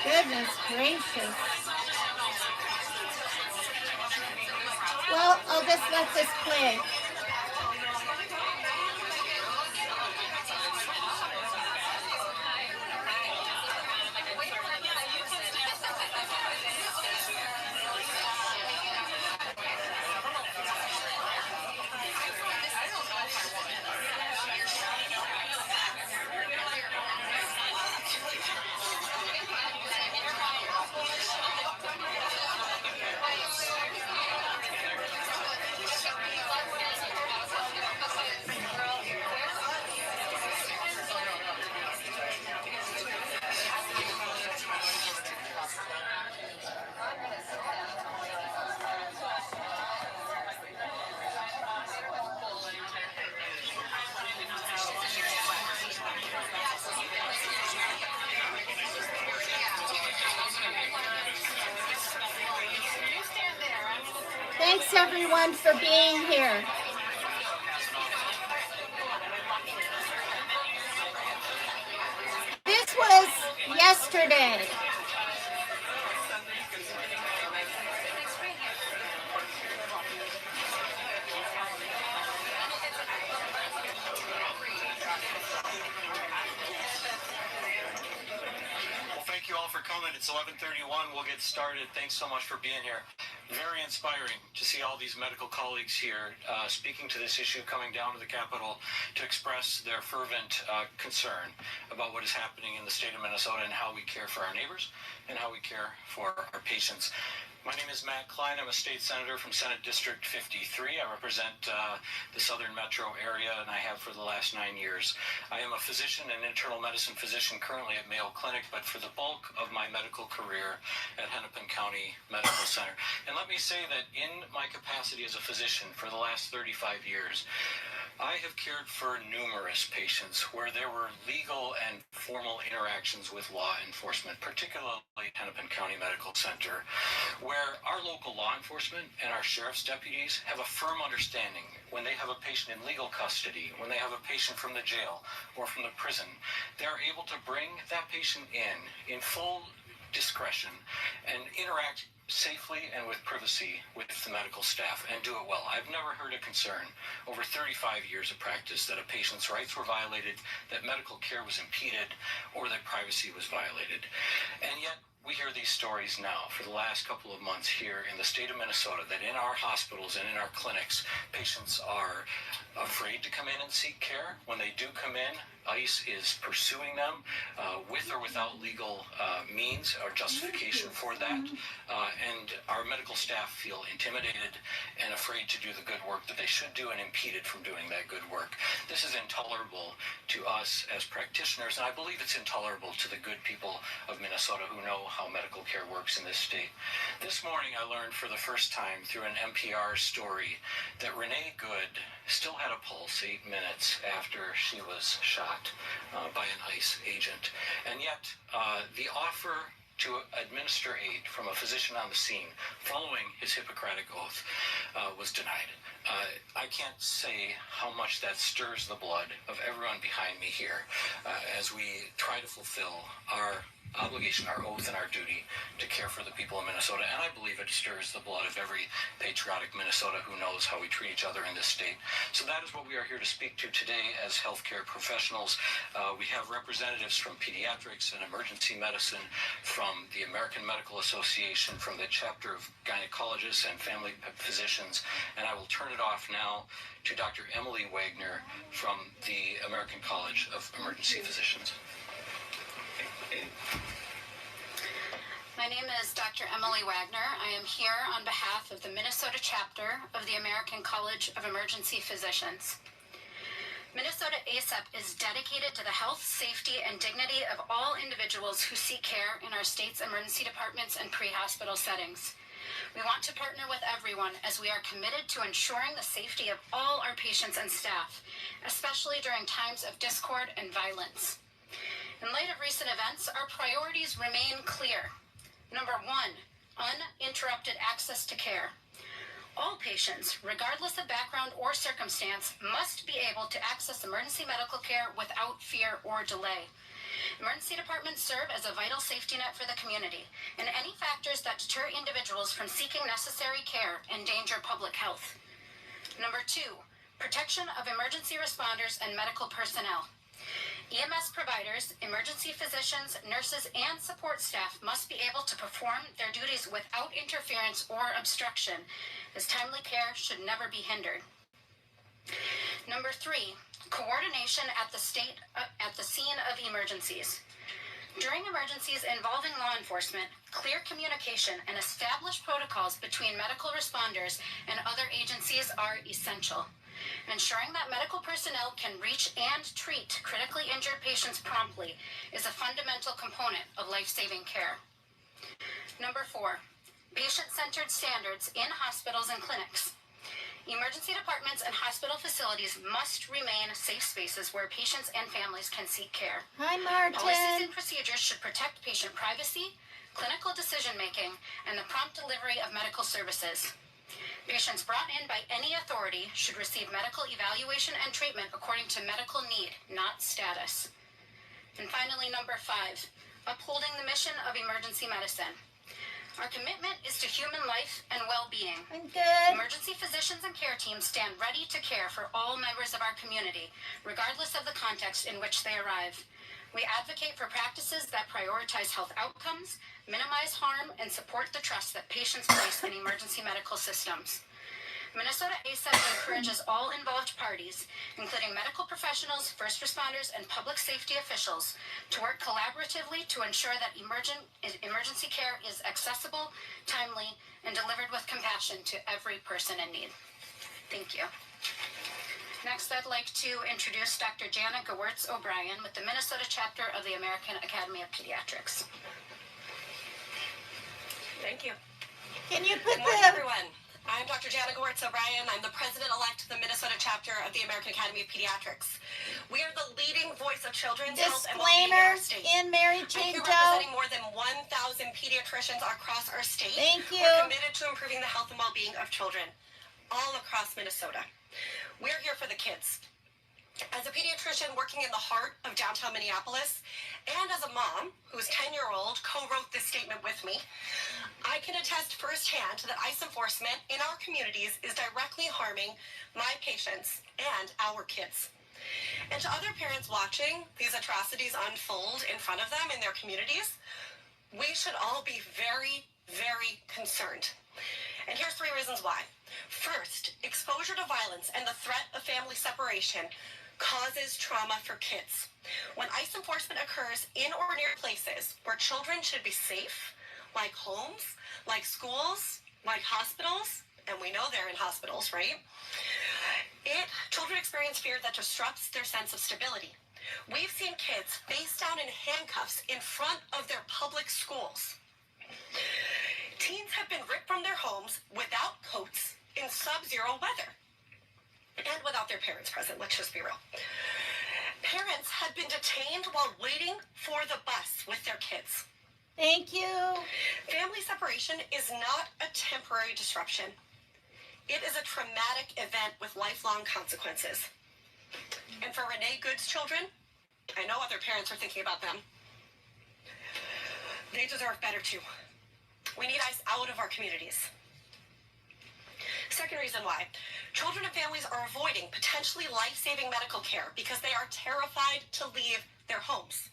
goodness gracious. Well, I'll just let this play. Thanks everyone for being here. This was yesterday. Thank you all for coming. It's 11:31. We'll get started. Thanks so much for being here. Very inspiring to see all these medical colleagues here speaking to this issue, coming down to the Capitol to express their fervent concern about what is happening in the state of Minnesota and how we care for our neighbors and how we care for our patients. My name is Matt Klein. I'm a state senator from Senate District 53. I represent the southern metro area, and I have for the last 9 years. I am a physician and internal medicine physician currently at Mayo Clinic, but for the bulk of my medical career at Hennepin County Medical Center. And let me say that in my capacity as a physician for the last 35 years, I have cared for numerous patients where there were legal and formal interactions with law enforcement, particularly Hennepin County Medical Center, where our local law enforcement and our sheriff's deputies have a firm understanding when they have a patient in legal custody, when they have a patient from the jail or from the prison, they're able to bring that patient in full discretion and interact safely and with privacy with the medical staff and do it well. I've never heard a concern over 35 years of practice that a patient's rights were violated, that medical care was impeded, or that privacy was violated. And yet we hear these stories now for the last couple of months here in the state of Minnesota that in our hospitals and in our clinics, patients are afraid to come in and seek care. When they do come in, ICE is pursuing them with or without legal means or justification for that. And our medical staff feel intimidated and afraid to do the good work that they should do and impeded from doing that good work. This is intolerable to us as practitioners, and I believe it's intolerable to the good people of Minnesota who know how medical care works in this state. This morning I learned for the first time through an NPR story that Renee Good still had a pulse 8 minutes after she was shot by an ICE agent. And yet the offer to administer aid from a physician on the scene following his Hippocratic oath was denied. I can't say how much that stirs the blood of everyone behind me here as we try to fulfill our obligation, our oath, and our duty to care for the people of Minnesota. And I believe it stirs the blood of every patriotic Minnesota who knows how we treat each other in this state. So that is what we are here to speak to today as healthcare professionals. We have representatives from pediatrics and emergency medicine, from the American Medical Association, from the chapter of gynecologists and family physicians. And I will turn it off now to Dr. Emily Wagner from the American College of Emergency Physicians. My name is Dr. Emily Wagner. I am here on behalf of the Minnesota chapter of the American College of Emergency Physicians. Minnesota ACEP is dedicated to the health, safety, and dignity of all individuals who seek care in our state's emergency departments and pre-hospital settings. We want to partner with everyone as we are committed to ensuring the safety of all our patients and staff, especially during times of discord and violence. In light of recent events, our priorities remain clear. Number 1, uninterrupted access to care. All patients, regardless of background or circumstance, must be able to access emergency medical care without fear or delay. Emergency departments serve as a vital safety net for the community, and any factors that deter individuals from seeking necessary care endanger public health. Number 2, protection of emergency responders and medical personnel. EMS providers, emergency physicians, nurses, and support staff must be able to perform their duties without interference or obstruction, as timely care should never be hindered. Number 3, coordination at the scene of emergencies. During emergencies involving law enforcement, clear communication and established protocols between medical responders and other agencies are essential. Ensuring that medical personnel can reach and treat critically injured patients promptly is a fundamental component of life-saving care. Number 4, patient-centered standards in hospitals and clinics. Emergency departments and hospital facilities must remain safe spaces where patients and families can seek care. Hi, Policies Martin. and procedures should protect patient privacy, clinical decision-making, and the prompt delivery of medical services. Patients brought in by any authority should receive medical evaluation and treatment according to medical need, not status. And finally, number 5, upholding the mission of emergency medicine. Our commitment is to human life and well-being. I'm good. Emergency physicians and care teams stand ready to care for all members of our community, regardless of the context in which they arrive. We advocate for practices that prioritize health outcomes, minimize harm, and support the trust that patients place in emergency medical systems. Minnesota ACEP encourages all involved parties, including medical professionals, first responders, and public safety officials, to work collaboratively to ensure that emergency care is accessible, timely, and delivered with compassion to every person in need. Thank you. Next, I'd like to introduce Dr. Jana Gewurz O'Brien with the Minnesota chapter of the American Academy of Pediatrics. Thank you. Can you put Good morning, the everyone. I'm Dr. Jana Gewurz O'Brien. I'm the president-elect of the Minnesota chapter of the American Academy of Pediatrics. We are the leading voice of children's health and well-being in disclaimer our state. in Mary I'm Jane here Doe? representing more than 1,000 pediatricians across our state. Thank you. We're committed to improving the health and well-being of children all across Minnesota. We're here for the kids. As a pediatrician working in the heart of downtown Minneapolis, and as a mom whose 10-year-old co-wrote this statement with me, I can attest firsthand that ICE enforcement in our communities is directly harming my patients and our kids. And to other parents watching these atrocities unfold in front of them in their communities, we should all be very, very concerned. And here's 3 reasons why. First, exposure to violence and the threat of family separation causes trauma for kids. When ICE enforcement occurs in or near places where children should be safe, like homes, like schools, like hospitals, and we know they're in hospitals, right? Children experience fear that disrupts their sense of stability. We've seen kids face down in handcuffs in front of their public schools. Teens have been ripped from their homes without coats in sub-zero weather and without their parents present, let's just be real. Parents have been detained while waiting for the bus with their kids. Thank you. Family separation is not a temporary disruption. It is a traumatic event with lifelong consequences. And for Renee Good's children, I know other parents are thinking about them. They deserve better too. We need ICE out of our communities. Second reason why. Children and families are avoiding potentially life-saving medical care because they are terrified to leave their homes.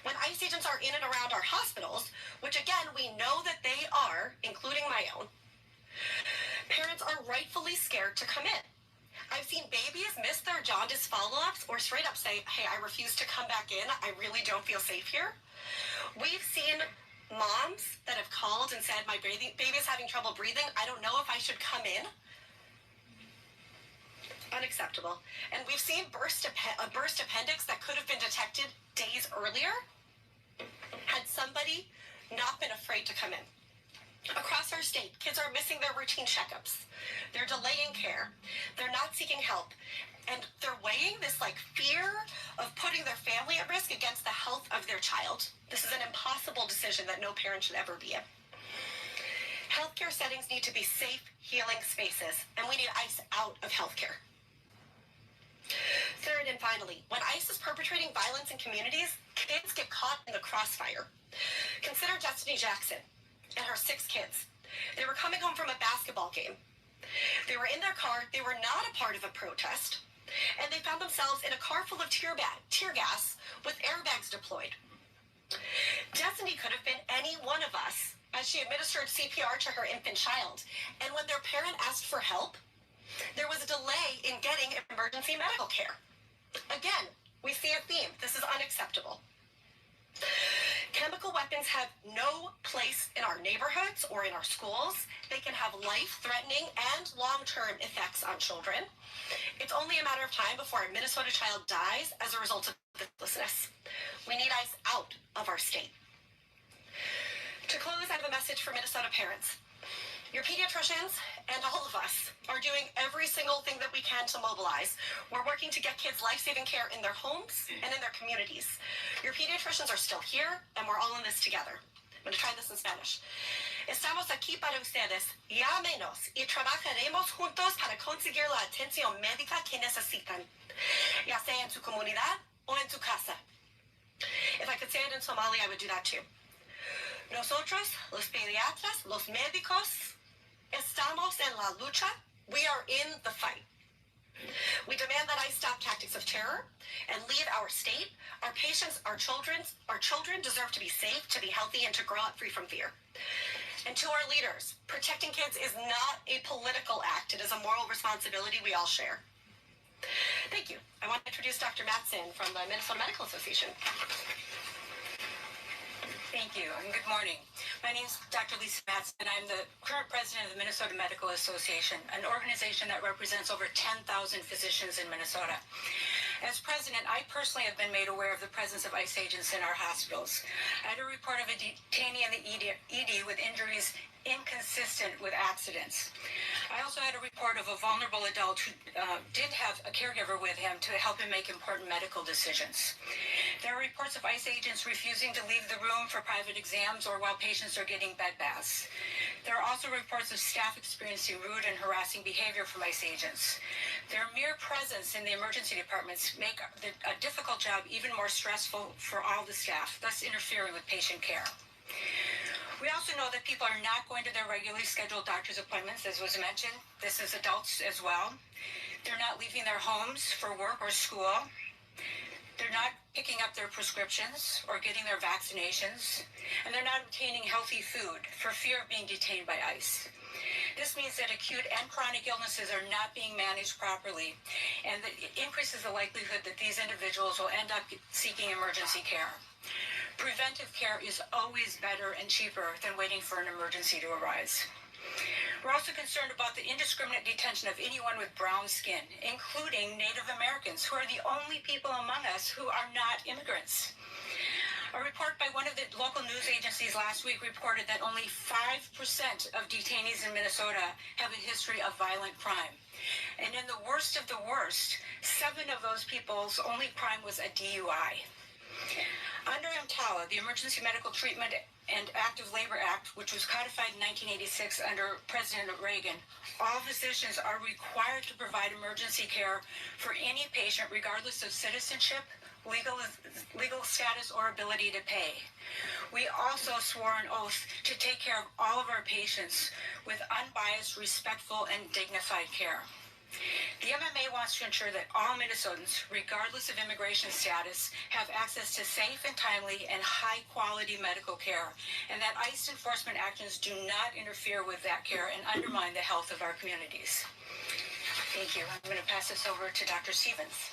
When ICE agents are in and around our hospitals, which again, we know that they are, including my own, parents are rightfully scared to come in. I've seen babies miss their jaundice follow-ups or straight up say, hey, I refuse to come back in. I really don't feel safe here. We've seen moms that have called and said, my baby's having trouble breathing. I don't know if I should come in. Unacceptable. And we've seen a burst appendix that could have been detected days earlier had somebody not been afraid to come in. Across our state, kids are missing their routine checkups. They're delaying care. They're not seeking help. And they're weighing this fear of putting their family at risk against the health of their child. This is an impossible decision that no parent should ever be in. Healthcare settings need to be safe, healing spaces, and we need ICE out of healthcare. Third and finally, when ICE is perpetrating violence in communities, kids get caught in the crossfire. Consider Destiny Jackson and her 6 kids. They were coming home from a basketball game. They were in their car. They were not a part of a protest. And they found themselves in a car full of tear gas with airbags deployed. Destiny could have been any one of us as she administered CPR to her infant child. And when their parent asked for help, there was a delay in getting emergency medical care. Again, we see a theme. This is unacceptable. Chemical weapons have no place in our neighborhoods or in our schools. They can have life-threatening and long-term effects on children. It's only a matter of time before a Minnesota child dies as a result of this. We need ICE out of our state. To close, I have a message for Minnesota parents. Your pediatricians and all of us are doing every single thing that we can to mobilize. We're working to get kids life-saving care in their homes and in their communities. Your pediatricians are still here, and we're all in this together. I'm going to try this in Spanish. Estamos aquí para ustedes. Llámenos y trabajaremos juntos para conseguir la atención médica que necesitan, ya sea en su comunidad o en su casa. If I could say it in Somali, I would do that too. Nosotros, los pediatras, los médicos, estamos en la lucha. We are in the fight. We demand that ICE stop tactics of terror and leave our state. Our patients, our children deserve to be safe, to be healthy, and to grow up free from fear. And to our leaders, protecting kids is not a political act. It is a moral responsibility we all share. Thank you. I want to introduce Dr. Matson from the Minnesota Medical Association. Thank you, and good morning. My name is Dr. Lisa Matson, and I'm the current president of the Minnesota Medical Association, an organization that represents over 10,000 physicians in Minnesota. As president, I personally have been made aware of the presence of ICE agents in our hospitals. I had a report of a detainee in the ED with injuries inconsistent with accidents. I also had a report of a vulnerable adult who did have a caregiver with him to help him make important medical decisions. There are reports of ICE agents refusing to leave the room for private exams or while patients are getting bed baths. There are also reports of staff experiencing rude and harassing behavior from ICE agents. Their mere presence in the emergency departments make a difficult job even more stressful for all the staff, thus interfering with patient care. We also know that people are not going to their regularly scheduled doctor's appointments, as was mentioned. This is adults as well. They're not leaving their homes for work or school. They're not picking up their prescriptions or getting their vaccinations. And they're not obtaining healthy food for fear of being detained by ICE. This means that acute and chronic illnesses are not being managed properly, and that it increases the likelihood that these individuals will end up seeking emergency care. Preventive care is always better and cheaper than waiting for an emergency to arise. We're also concerned about the indiscriminate detention of anyone with brown skin, including Native Americans, who are the only people among us who are not immigrants. A report by one of the local news agencies last week reported that only 5% of detainees in Minnesota have a history of violent crime. And in the worst of the worst, 7 of those people's only crime was a DUI. Under EMTALA, the Emergency Medical Treatment and Active Labor Act, which was codified in 1986 under President Reagan, all physicians are required to provide emergency care for any patient regardless of citizenship, legal status, or ability to pay. We also swore an oath to take care of all of our patients with unbiased, respectful, and dignified care. The MMA wants to ensure that all Minnesotans, regardless of immigration status, have access to safe and timely and high-quality medical care, and that ICE enforcement actions do not interfere with that care and undermine the health of our communities. Thank you. I'm going to pass this over to Dr. Stevens.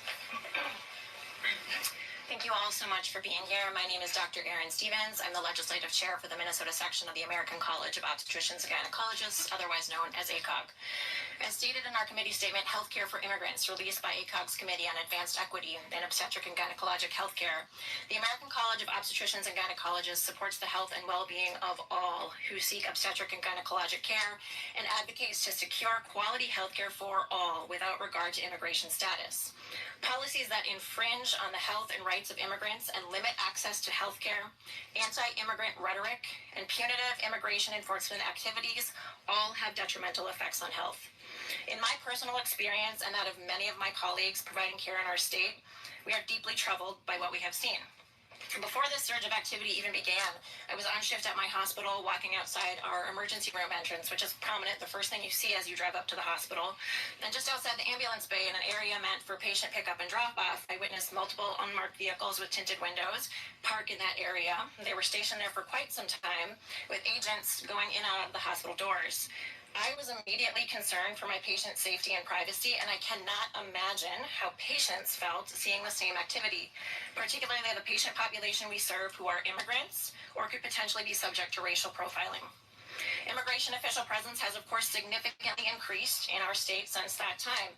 Thank you all so much for being here. My name is Dr. Erin Stevens. I'm the legislative chair for the Minnesota section of the American College of Obstetricians and Gynecologists, otherwise known as ACOG. As stated in our committee statement, Healthcare for Immigrants, released by ACOG's Committee on Advanced Equity in Obstetric and Gynecologic Healthcare, the American College of Obstetricians and Gynecologists supports the health and well-being of all who seek obstetric and gynecologic care and advocates to secure quality healthcare for all without regard to immigration status. Policies that infringe on the health and rights of immigrants and limit access to health care, anti-immigrant rhetoric, and punitive immigration enforcement activities all have detrimental effects on health. In my personal experience and that of many of my colleagues providing care in our state, we are deeply troubled by what we have seen. Before this surge of activity even began, I was on shift at my hospital walking outside our emergency room entrance, which is prominent, the first thing you see as you drive up to the hospital. And just outside the ambulance bay in an area meant for patient pickup and drop-off, I witnessed multiple unmarked vehicles with tinted windows park in that area. They were stationed there for quite some time, with agents going in and out of the hospital doors. I was immediately concerned for my patient's safety and privacy, and I cannot imagine how patients felt seeing the same activity, particularly the patient population we serve who are immigrants or could potentially be subject to racial profiling. Immigration official presence has, of course, significantly increased in our state since that time.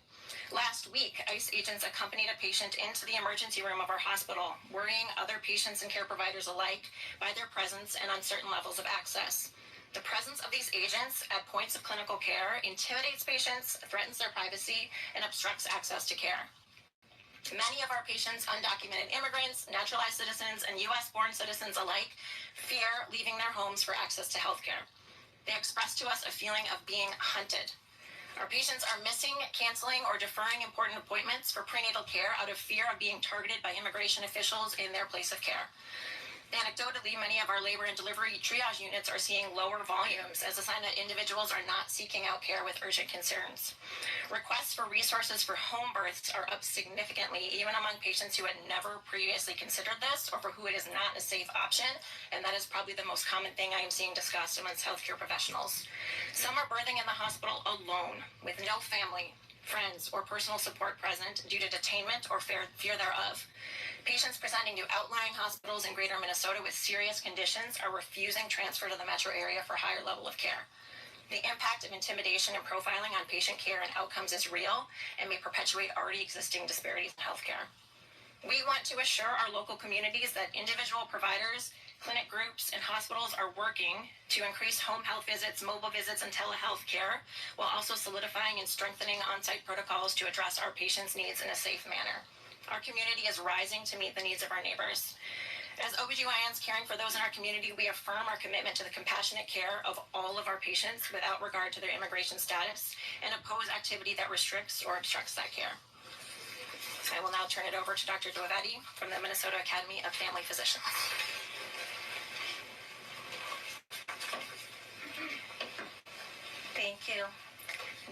Last week, ICE agents accompanied a patient into the emergency room of our hospital, worrying other patients and care providers alike by their presence and uncertain levels of access. The presence of these agents at points of clinical care intimidates patients, threatens their privacy, and obstructs access to care. Many of our patients, undocumented immigrants, naturalized citizens, and U.S.-born citizens alike, fear leaving their homes for access to health care. They express to us a feeling of being hunted. Our patients are missing, canceling, or deferring important appointments for prenatal care out of fear of being targeted by immigration officials in their place of care. Anecdotally, many of our labor and delivery triage units are seeing lower volumes as a sign that individuals are not seeking out care with urgent concerns. Requests for resources for home births are up significantly, even among patients who had never previously considered this or for who it is not a safe option, and that is probably the most common thing I am seeing discussed amongst healthcare professionals. Some are birthing in the hospital alone, with no family, friends, or personal support present due to detainment or fear thereof. Patients presenting to outlying hospitals in greater Minnesota with serious conditions are refusing transfer to the metro area for higher level of care. The impact of intimidation and profiling on patient care and outcomes is real and may perpetuate already existing disparities in healthcare. We want to assure our local communities that individual providers, clinic groups, and hospitals are working to increase home health visits, mobile visits, and telehealth care, while also solidifying and strengthening on-site protocols to address our patients' needs in a safe manner. Our community is rising to meet the needs of our neighbors. As OBGYNs caring for those in our community, we affirm our commitment to the compassionate care of all of our patients without regard to their immigration status and oppose activity that restricts or obstructs that care. I will now turn it over to Dr. Dovedi from the Minnesota Academy of Family Physicians. Thank you.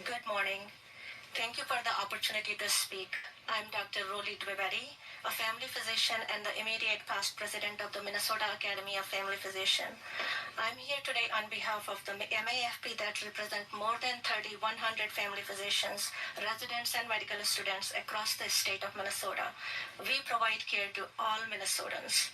Good morning. Thank you for the opportunity to speak. I'm Dr. Roli Dvivedi, a family physician and the immediate past president of the Minnesota Academy of Family Physicians. I'm here today on behalf of the MAFP that represent more than 3,100 family physicians, residents, and medical students across the state of Minnesota. We provide care to all Minnesotans.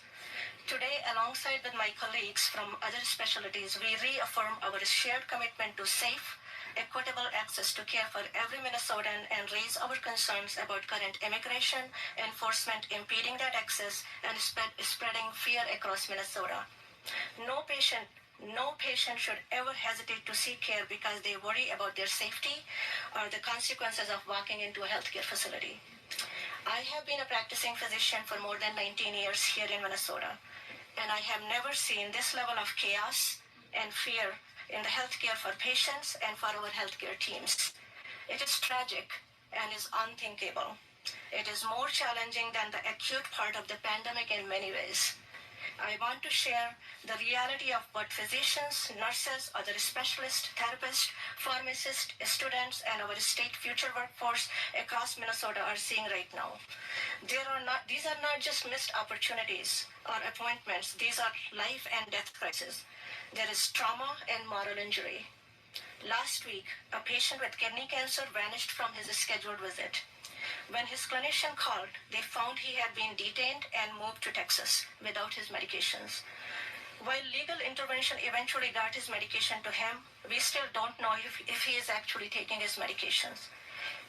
Today, alongside with my colleagues from other specialties, we reaffirm our shared commitment to safe, equitable access to care for every Minnesotan and raise our concerns about current immigration enforcement impeding that access and spreading fear across Minnesota. No patient should ever hesitate to seek care because they worry about their safety or the consequences of walking into a healthcare facility. I have been a practicing physician for more than 19 years here in Minnesota, and I have never seen this level of chaos and fear in the healthcare for patients and for our healthcare teams. It is tragic and is unthinkable. It is more challenging than the acute part of the pandemic in many ways. I want to share the reality of what physicians, nurses, other specialists, therapists, pharmacists, students, and our state future workforce across Minnesota are seeing right now. These are not just missed opportunities or appointments. These are life and death crises. There is trauma and moral injury. Last week, a patient with kidney cancer vanished from his scheduled visit. When his clinician called, they found he had been detained and moved to Texas without his medications. While legal intervention eventually got his medication to him, we still don't know if he is actually taking his medications.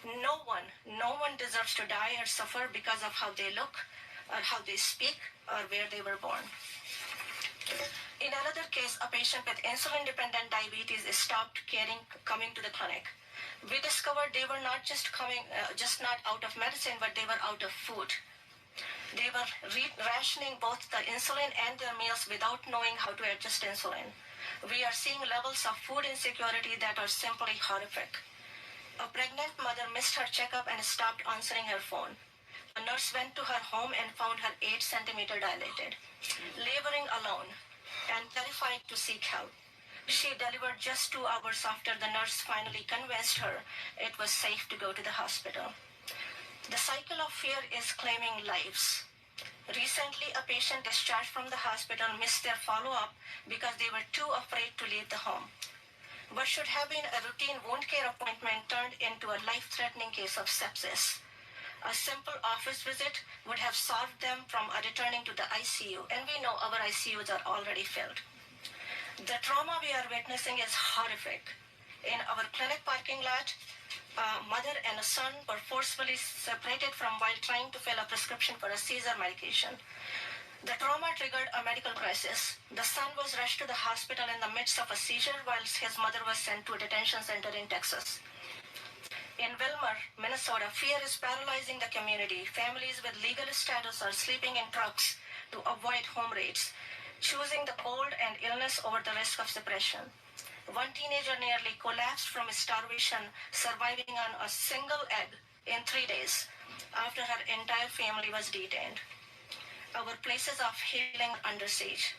No one deserves to die or suffer because of how they look, or how they speak, or where they were born. In another case, a patient with insulin-dependent diabetes stopped coming to the clinic. We discovered they were not just not out of medicine, but they were out of food. They were rationing both the insulin and their meals without knowing how to adjust insulin. We are seeing levels of food insecurity that are simply horrific. A pregnant mother missed her checkup and stopped answering her phone. A nurse went to her home and found her 8 centimeter dilated, laboring alone and terrified to seek help. She delivered just 2 hours after the nurse finally convinced her it was safe to go to the hospital. The cycle of fear is claiming lives. Recently, a patient discharged from the hospital missed their follow-up because they were too afraid to leave the home. What should have been a routine wound care appointment turned into a life-threatening case of sepsis. A simple office visit would have solved them from returning to the ICU, and we know our ICUs are already filled. The trauma we are witnessing is horrific. In our clinic parking lot, a mother and a son were forcefully separated from while trying to fill a prescription for a seizure medication. The trauma triggered a medical crisis. The son was rushed to the hospital in the midst of a seizure whilst his mother was sent to a detention center in Texas. In Willmar, Minnesota, fear is paralyzing the community. Families with legal status are sleeping in trucks to avoid home raids, choosing the cold and illness over the risk of suppression. One teenager nearly collapsed from starvation, surviving on a single egg in 3 days after her entire family was detained. Our places of healing are under siege.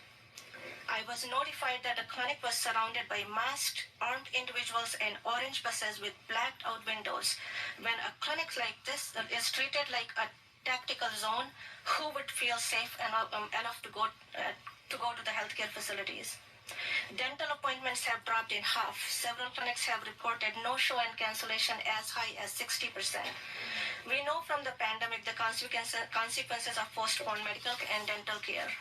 I was notified that the clinic was surrounded by masked, armed individuals in orange buses with blacked out windows. When a clinic like this is treated like a tactical zone, who would feel safe enough to go to the healthcare facilities? Dental appointments have dropped in half. Several clinics have reported no-show and cancellation as high as 60%. We know from the pandemic the consequences of postponed medical and dental care.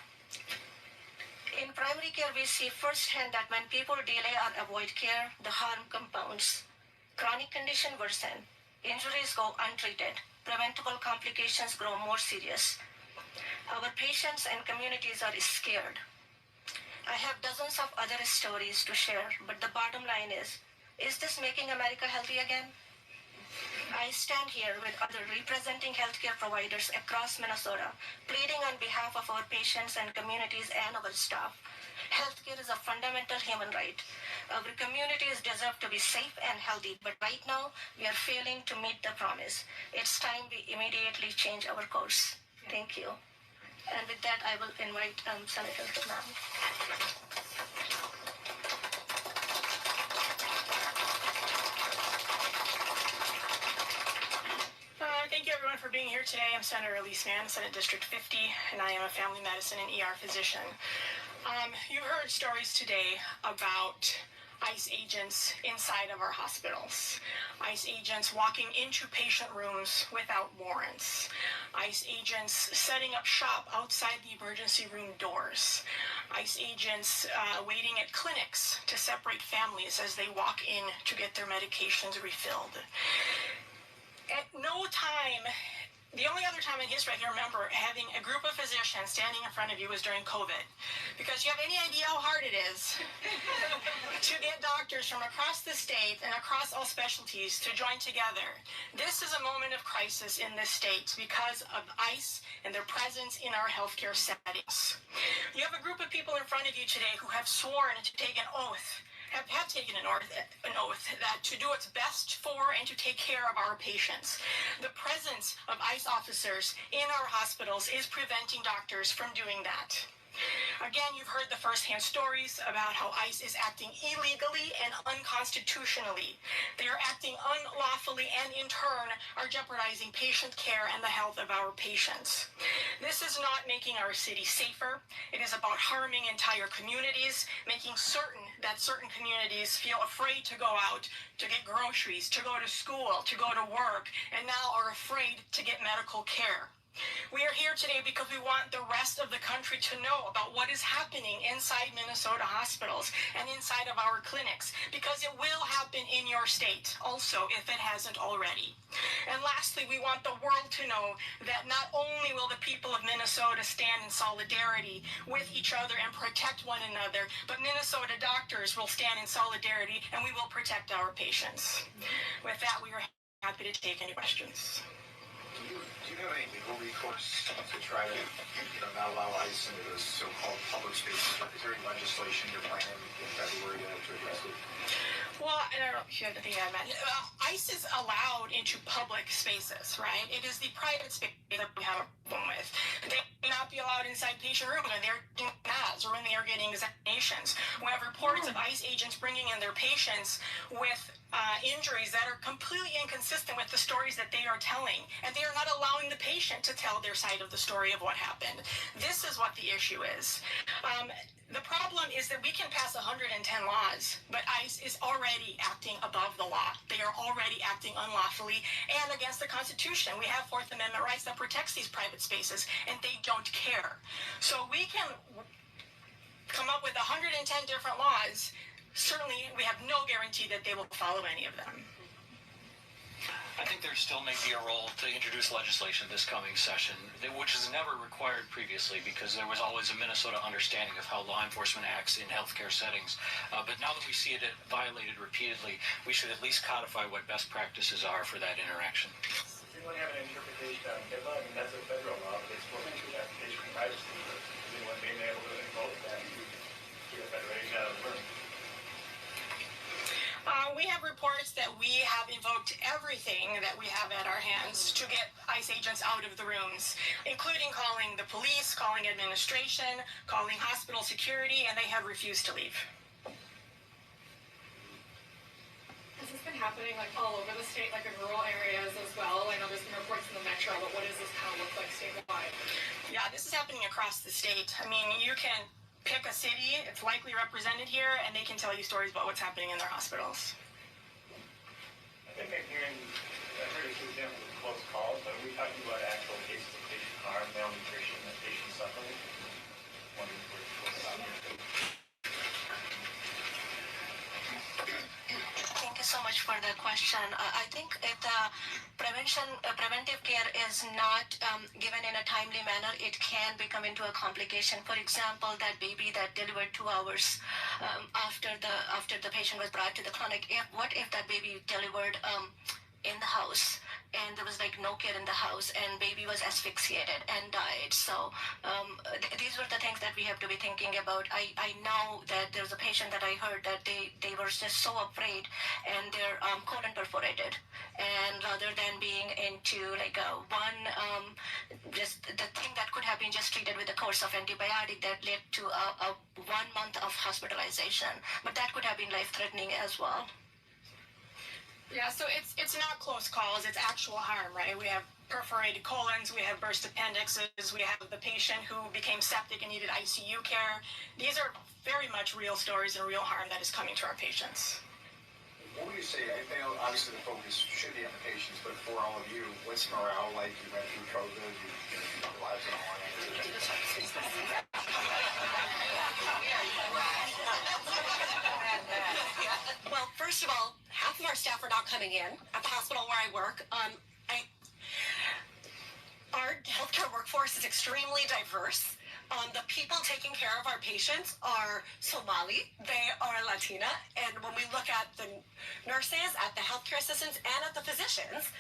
In primary care, we see firsthand that when people delay or avoid care, the harm compounds. Chronic conditions worsen. Injuries go untreated. Preventable complications grow more serious. Our patients and communities are scared. I have dozens of other stories to share, but the bottom line is this making America healthy again? I stand here with others representing healthcare providers across Minnesota, pleading on behalf of our patients and communities and our staff. Healthcare is a fundamental human right. Our communities deserve to be safe and healthy, but right now we are failing to meet the promise. It's time we immediately change our course. Thank you. And with that, I will invite Senator now. Thank you everyone for being here today. I'm Senator Elise Mann, Senate District 50, and I am a family medicine and ER physician. You heard stories today about ICE agents inside of our hospitals, ICE agents walking into patient rooms without warrants, ICE agents setting up shop outside the emergency room doors, ICE agents waiting at clinics to separate families as they walk in to get their medications refilled. At no time, the only other time in history I can remember having a group of physicians standing in front of you was during COVID. Because you have any idea how hard it is to get doctors from across the state and across all specialties to join together. This is a moment of crisis in this state because of ICE and their presence in our healthcare settings. You have a group of people in front of you today who have sworn to take an oath have taken an oath that to do its best for and to take care of our patients. The presence of ICE officers in our hospitals is preventing doctors from doing that. Again, you've heard the firsthand stories about how ICE is acting illegally and unconstitutionally. They are acting unlawfully and in turn are jeopardizing patient care and the health of our patients. This is not making our city safer. It is about harming entire communities, making certain that certain communities feel afraid to go out, to get groceries, to go to school, to go to work, and now are afraid to get medical care. We are here today because we want the rest of the country to know about what is happening inside Minnesota hospitals and inside of our clinics, because it will happen in your state also if it hasn't already. And lastly, we want the world to know that not only will the people of Minnesota stand in solidarity with each other and protect one another, but Minnesota doctors will stand in solidarity and we will protect our patients. With that, we are happy to take any questions. Do you have any legal recourse to try to, not allow ICE into those so-called public spaces? Is there any legislation you're planning in February to address it? Well, I don't know if you have anything to add, Matt. ICE is allowed into public spaces, right? It is the private space that we have a problem with. They may not be allowed inside patient rooms when they're getting meds or when they are getting examinations. We have reports of ICE agents bringing in their patients with injuries that are completely inconsistent with the stories that they are telling, and they are not allowing the patient to tell their side of the story of what happened. This is what the issue is. The problem is that we can pass 110 laws, but ICE is already acting above the law. They are already acting unlawfully and against the Constitution. We have Fourth Amendment rights that protects these private spaces, and they don't care. So we can come up with 110 different laws. Certainly, we have no guarantee that they will follow any of them. I think there still may be a role to introduce legislation this coming session, which is never required previously because there was always a Minnesota understanding of how law enforcement acts in healthcare settings. But now that we see it violated repeatedly, we should at least codify what best practices are for that interaction. Does anyone have an interpretation of HIPAA? I mean, that's a federal law, but it's supposed to include patient privacy. Is anyone being able to invoke that to get a federation out of the room? We have reports that we have invoked everything that we have at our hands to get ICE agents out of the rooms, including calling the police, calling administration, calling hospital security, and they have refused to leave. Has this been happening like all over the state, like in rural areas as well? I know there's been reports in the metro, but what does this kind of look like statewide? Yeah, this is happening across the state. I mean, you can pick a city, it's likely represented here, and they can tell you stories about what's happening in their hospitals. I think I heard a few examples of close calls, but are we talking about actual cases of patient harm, malnutrition, and patient suffering? Wondering where it's going. Thank you so much for the question. I think if the preventive care is not given in a timely manner, it can become into a complication. For example, that baby that delivered 2 hours after the patient was brought to the clinic, what if that baby delivered in the house and there was like no care in the house and baby was asphyxiated and died? So these were the things that we have to be thinking about. I know that there's a patient that I heard that they were just so afraid and their colon perforated, and rather than being into like just the thing that could have been just treated with a course of antibiotic that led to a 1 month of hospitalization, but that could have been life-threatening as well. Yeah, so it's not close calls, it's actual harm, right? We have perforated colons, we have burst appendixes, we have the patient who became septic and needed ICU care. These are very much real stories and real harm that is coming to our patients. What would you say? I know obviously the focus should be on the patients, but for all of you, what's morale like? You went through COVID, your lives on the line. Well, first of all, half of our staff are not coming in at the hospital where I work. Our healthcare workforce is extremely diverse. The people taking care of our patients are Somali, they are Latina, and when we look at the nurses, at the healthcare assistants, and at the physicians,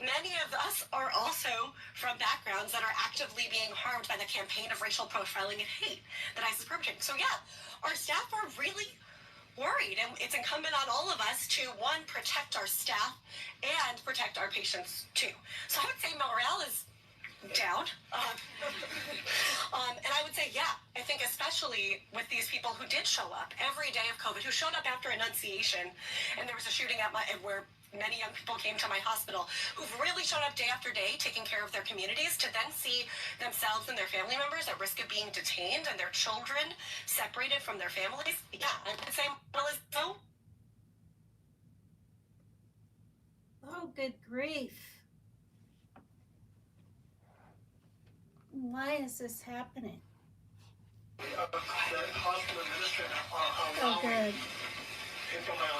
many of us are also from backgrounds that are actively being harmed by the campaign of racial profiling and hate that ICE is perpetrating. So yeah, our staff are really worried, and it's incumbent on all of us to, one, protect our staff and protect our patients too. So I would say morale is down. And I would say, yeah, I think especially with these people who did show up every day of COVID, who showed up after Annunciation, and there was a shooting at where many young people came to my hospital, who've really shown up day after day taking care of their communities, to then see themselves and their family members at risk of being detained and their children separated from their families. Yeah, I would say so. Oh, good grief. Why is this happening? The hospital administrator Oh, good.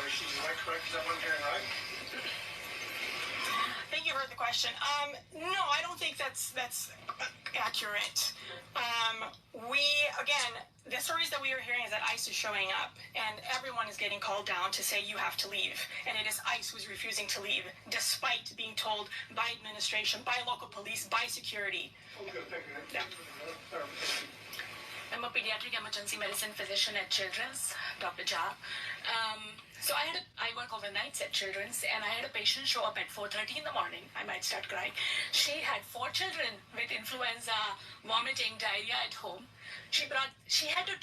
issues. Is that correct? Is that what I'm hearing right? I think you heard the question. No, I don't think that's accurate. Again, the stories that we are hearing is that ICE is showing up, and everyone is getting called down to say you have to leave, and it is ICE who's refusing to leave, despite being told by administration, by local police, by security. Okay, thank you. Yeah. I'm a pediatric emergency medicine physician at Children's, Dr. Jha. So I work overnights at Children's, and I had a patient show up at 4:30 in the morning. I might start crying. She had 4 children with influenza, vomiting, diarrhea at home. She had to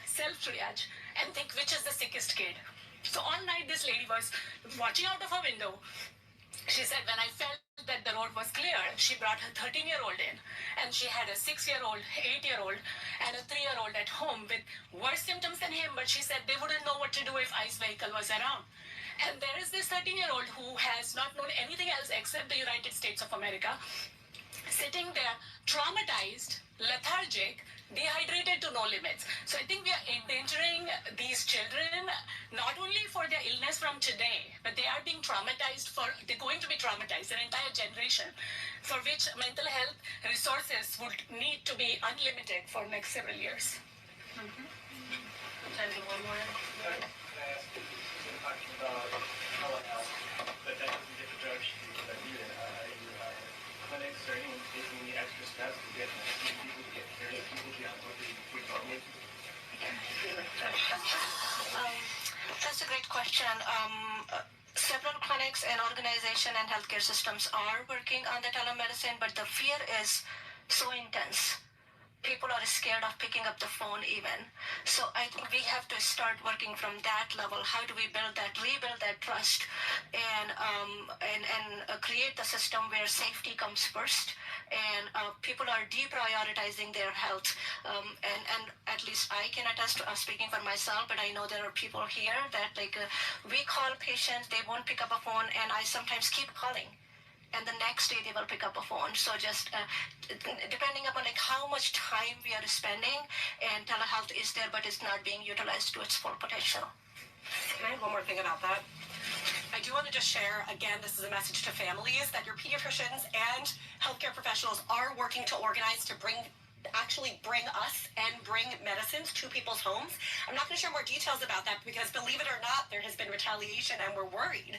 self-triage, and think which is the sickest kid. So all night this lady was watching out of her window. She said, when I felt that the road was clear, she brought her 13-year-old in, and she had a 6-year-old, 8-year-old, and a 3-year-old at home with worse symptoms than him, but she said they wouldn't know what to do if ICE vehicle was around. And there is this 13-year-old who has not known anything else except the United States of America, sitting there, traumatized, lethargic, dehydrated to no limits. So I think we are endangering these children, not only for their illness from today, but they are being traumatized they're going to be traumatized, an entire generation, for which mental health resources would need to be unlimited for next several years. Time for one more. Can I ask you, talking about telehealth, that doesn't get the drugs that need it. Clinics or anyone taking the extra steps to get people to get care, people beyond what they thought maybe? That's a great question. Several clinics and organizations and healthcare systems are working on the telemedicine, but the fear is so intense. People are scared of picking up the phone even. So I think we have to start working from that level. How do we rebuild that trust, and create the system where safety comes first, and people are deprioritizing their health. And at least I can attest to speaking for myself, but I know there are people here that we call patients, they won't pick up a phone, and I sometimes keep calling. And the next day they will pick up a phone. So just depending upon how much time we are spending, and telehealth is there, but it's not being utilized to its full potential. Can I have one more thing about that? I do want to just share, again, this is a message to families, that your pediatricians and healthcare professionals are working to organize to bring us and bring medicines to people's homes. I'm not going to share more details about that because, believe it or not, there has been retaliation, and we're worried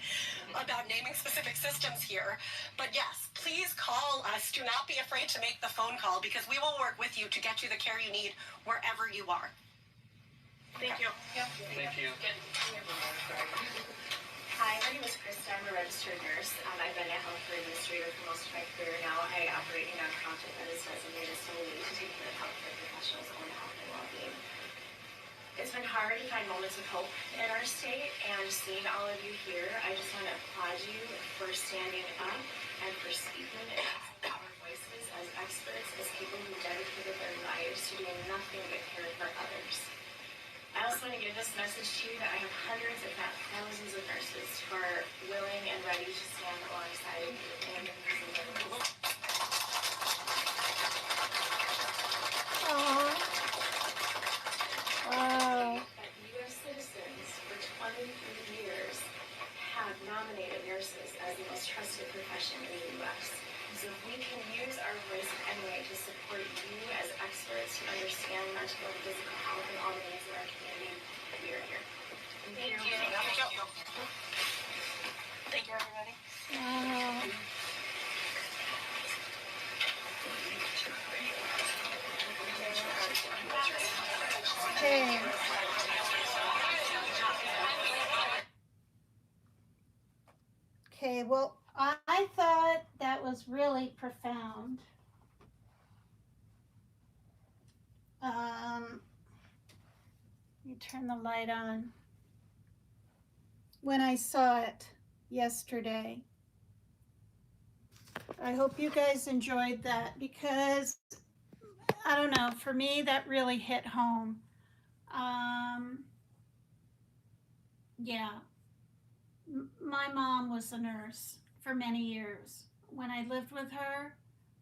about naming specific systems here. But yes, please call us. Do not be afraid to make the phone call, because we will work with you to get you the care you need wherever you are. Thank you. Thank you. Hi, my name is Krista. I'm a registered nurse. I've been a healthcare administrator for most of my career now. I operate a nonprofit that is designated solely to take care of healthcare professionals' own health and well-being. It's been hard to find moments of hope in our state, and seeing all of you here, I just want to applaud you for standing up and for speaking against our voices as experts, as people who dedicated their lives to doing nothing but care for others. I also want to give this message to you that I have hundreds, if not thousands, of nurses who are willing and ready to stand alongside you and your nurses. Wow. That U.S. citizens for 23 years have nominated nurses as the most trusted profession in the U.S. So if we can use our voice in any way to support you as experts who understand mental and physical health and all the needs of our community, we are here. Thank you. Thank you, everybody. Wow. Okay. Okay, well, I thought that was really profound. You turn the light on. When I saw it yesterday, I hope you guys enjoyed that because I don't know, for me that really hit home. Yeah, my mom was a nurse for many years. When I lived with her,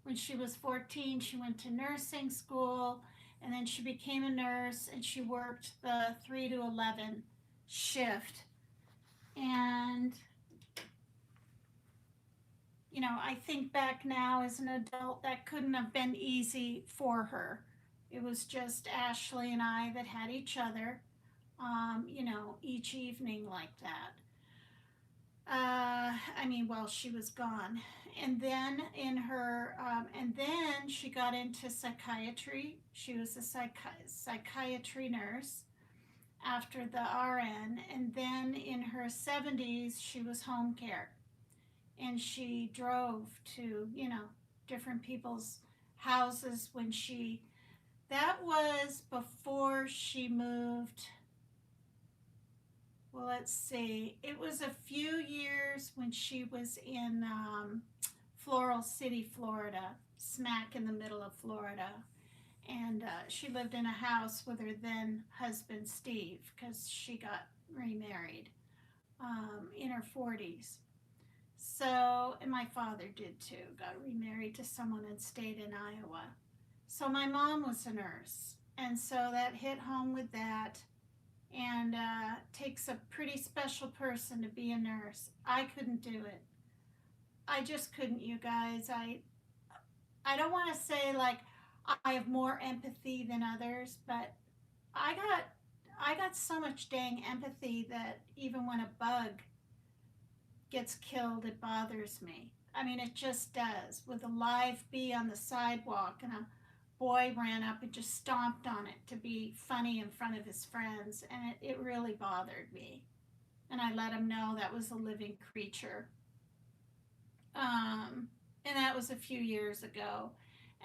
when she was 14, she went to nursing school and then she became a nurse and she worked the 3 to 11 shift. And, you know, I think back now as an adult, that couldn't have been easy for her. It was just Ashley and I that had each other, you know, each evening like that. I mean, while she was gone. And then and then she got into psychiatry. She was a psychiatry nurse after the RN. And then in her 70s, she was home care. And she drove to, you know, different people's houses that was before she moved. Well, let's see. It was a few years when she was in Floral City, Florida, smack in the middle of Florida. And she lived in a house with her then husband, Steve, because she got remarried in her 40s. So, and my father did too, got remarried to someone and stayed in Iowa. So my mom was a nurse. And so that hit home with that. And takes a pretty special person to be a nurse. I couldn't do it. I just couldn't, you guys. I don't want to say like I have more empathy than others, but I got so much dang empathy that even when a bug gets killed, it bothers me. I mean, it just does. With a live bee on the sidewalk and a boy ran up and just stomped on it to be funny in front of his friends, and it really bothered me. And I let him know that was a living creature. And that was a few years ago.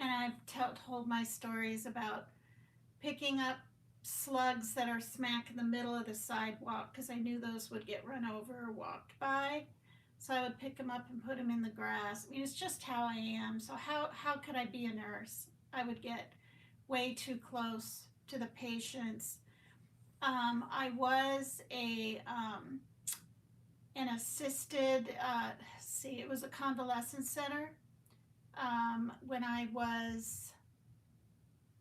And I've told my stories about picking up slugs that are smack in the middle of the sidewalk because I knew those would get run over or walked by. So I would pick them up and put them in the grass. I mean, it's just how I am. So how could I be a nurse? I would get way too close to the patients. I was an assisted, it was a convalescent center when I was,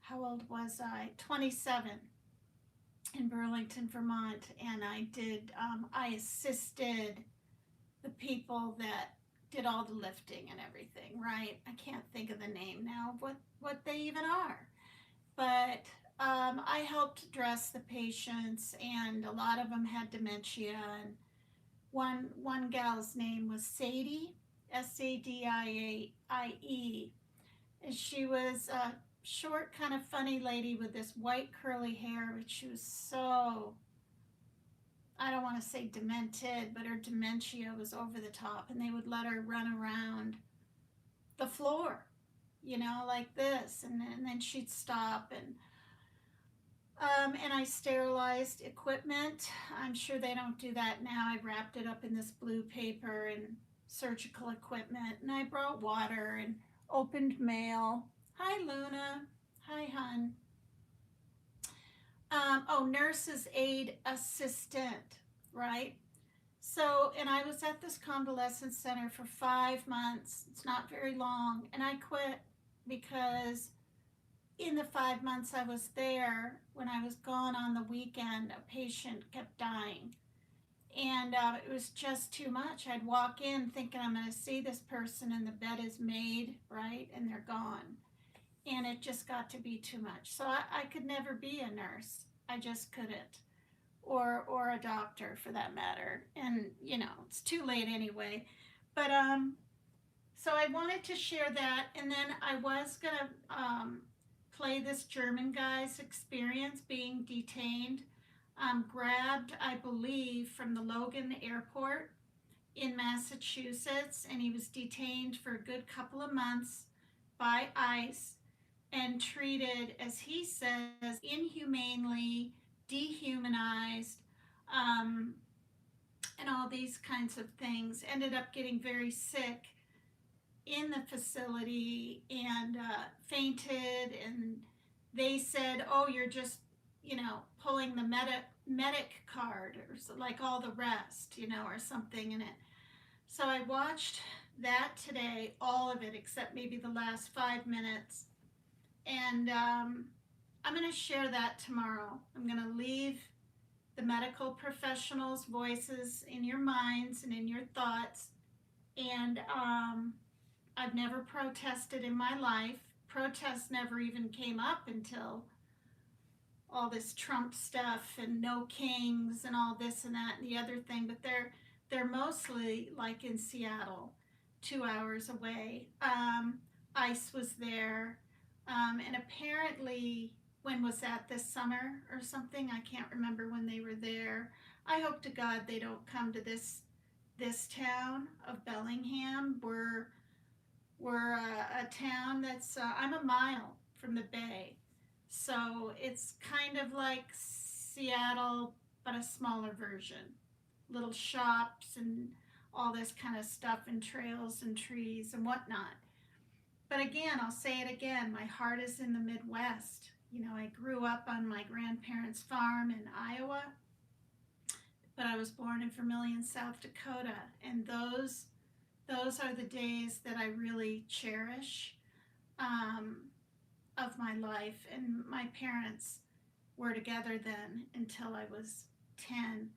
how old was I? 27 in Burlington, Vermont. And I assisted the people that did all the lifting and everything, right? I can't think of the name now of what they even are. But I helped dress the patients, and a lot of them had dementia. And one gal's name was Sadie, Sadie. And she was a short, kind of funny lady with this white curly hair, but she was so, I don't want to say demented, but her dementia was over the top, and they would let her run around the floor, you know, like this, and then she'd stop, and I sterilized equipment. I'm sure they don't do that now. I wrapped it up in this blue paper and surgical equipment, and I brought water and opened mail. Hi, Luna. Hi, hun. Nurse's aide assistant, right? So, and I was at this convalescent center for 5 months. It's not very long. And I quit because in the 5 months I was there, when I was gone on the weekend, a patient kept dying. And it was just too much. I'd walk in thinking I'm going to see this person, and the bed is made, right? And they're gone. And it just got to be too much. So I could never be a nurse. I just couldn't. Or a doctor for that matter. And, you know, it's too late anyway. But so I wanted to share that. And then I was going to play this German guy's experience being detained. Grabbed, I believe, from the Logan Airport in Massachusetts, and he was detained for a good couple of months by ICE and treated, as he says, inhumanely, dehumanized, and all these kinds of things. Ended up getting very sick in the facility and fainted, and they said, oh, you're just, you know, pulling the medic card, or so, like all the rest, you know, or something in it. So I watched that today, all of it except maybe the last 5 minutes. And I'm going to share that tomorrow. I'm going to leave the medical professionals' voices in your minds and in your thoughts. And I've never protested in my life. Protests never even came up until all this Trump stuff and no kings and all this and that and the other thing. But they're mostly like in Seattle, 2 hours away. ICE was there. And apparently, when was that, this summer or something? I can't remember when they were there. I hope to God they don't come to this town of Bellingham. We're a town that's, I'm a mile from the bay. So it's kind of like Seattle, but a smaller version. Little shops and all this kind of stuff, and trails and trees and whatnot. But again, I'll say it again, my heart is in the Midwest. You know, I grew up on my grandparents' farm in Iowa, but I was born in Vermillion, South Dakota. And those are the days that I really cherish of my life. And my parents were together then until I was 10.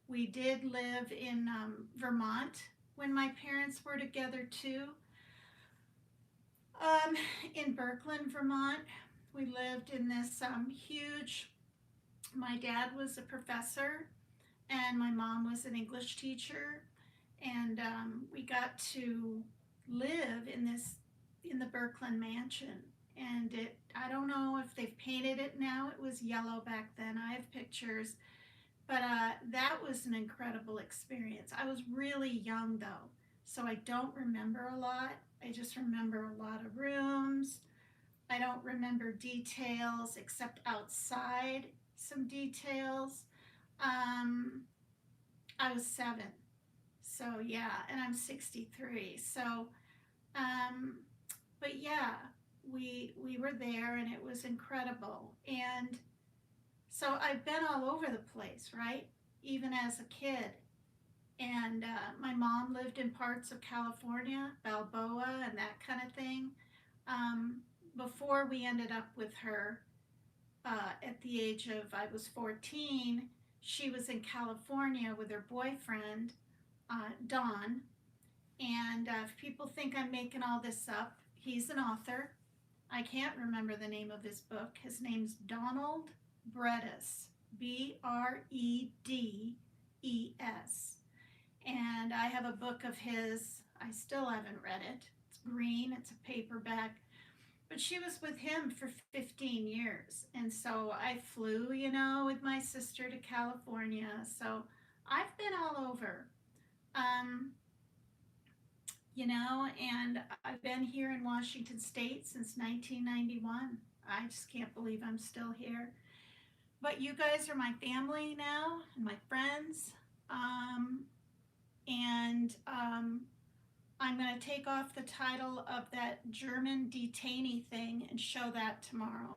We did live in Vermont when my parents were together too. In Berkland, Vermont, we lived in this huge, my dad was a professor and my mom was an English teacher, and we got to live in the Berkland mansion. And I don't know if they've painted it now. It was yellow back then. I have pictures. But that was an incredible experience. I was really young though, so I don't remember a lot. I just remember a lot of rooms. I don't remember details except outside some details. I was 7, so yeah, and I'm 63. So, but yeah, we were there, and it was incredible. And so I've been all over the place, right? Even as a kid. And my mom lived in parts of California, Balboa, and that kind of thing. Before we ended up with her at the age of, I was 14, she was in California with her boyfriend, Don. And if people think I'm making all this up, he's an author. I can't remember the name of his book. His name's Donald Bredes, Bredes. And I have a book of his. I still haven't read it. It's green, it's a paperback. But she was with him for 15 years. And so I flew, you know, with my sister to California. So I've been all over. You know, and I've been here in Washington State since 1991. I just can't believe I'm still here. But you guys are my family now, and my friends. I'm going to take off the title of that German detainee thing and show that tomorrow.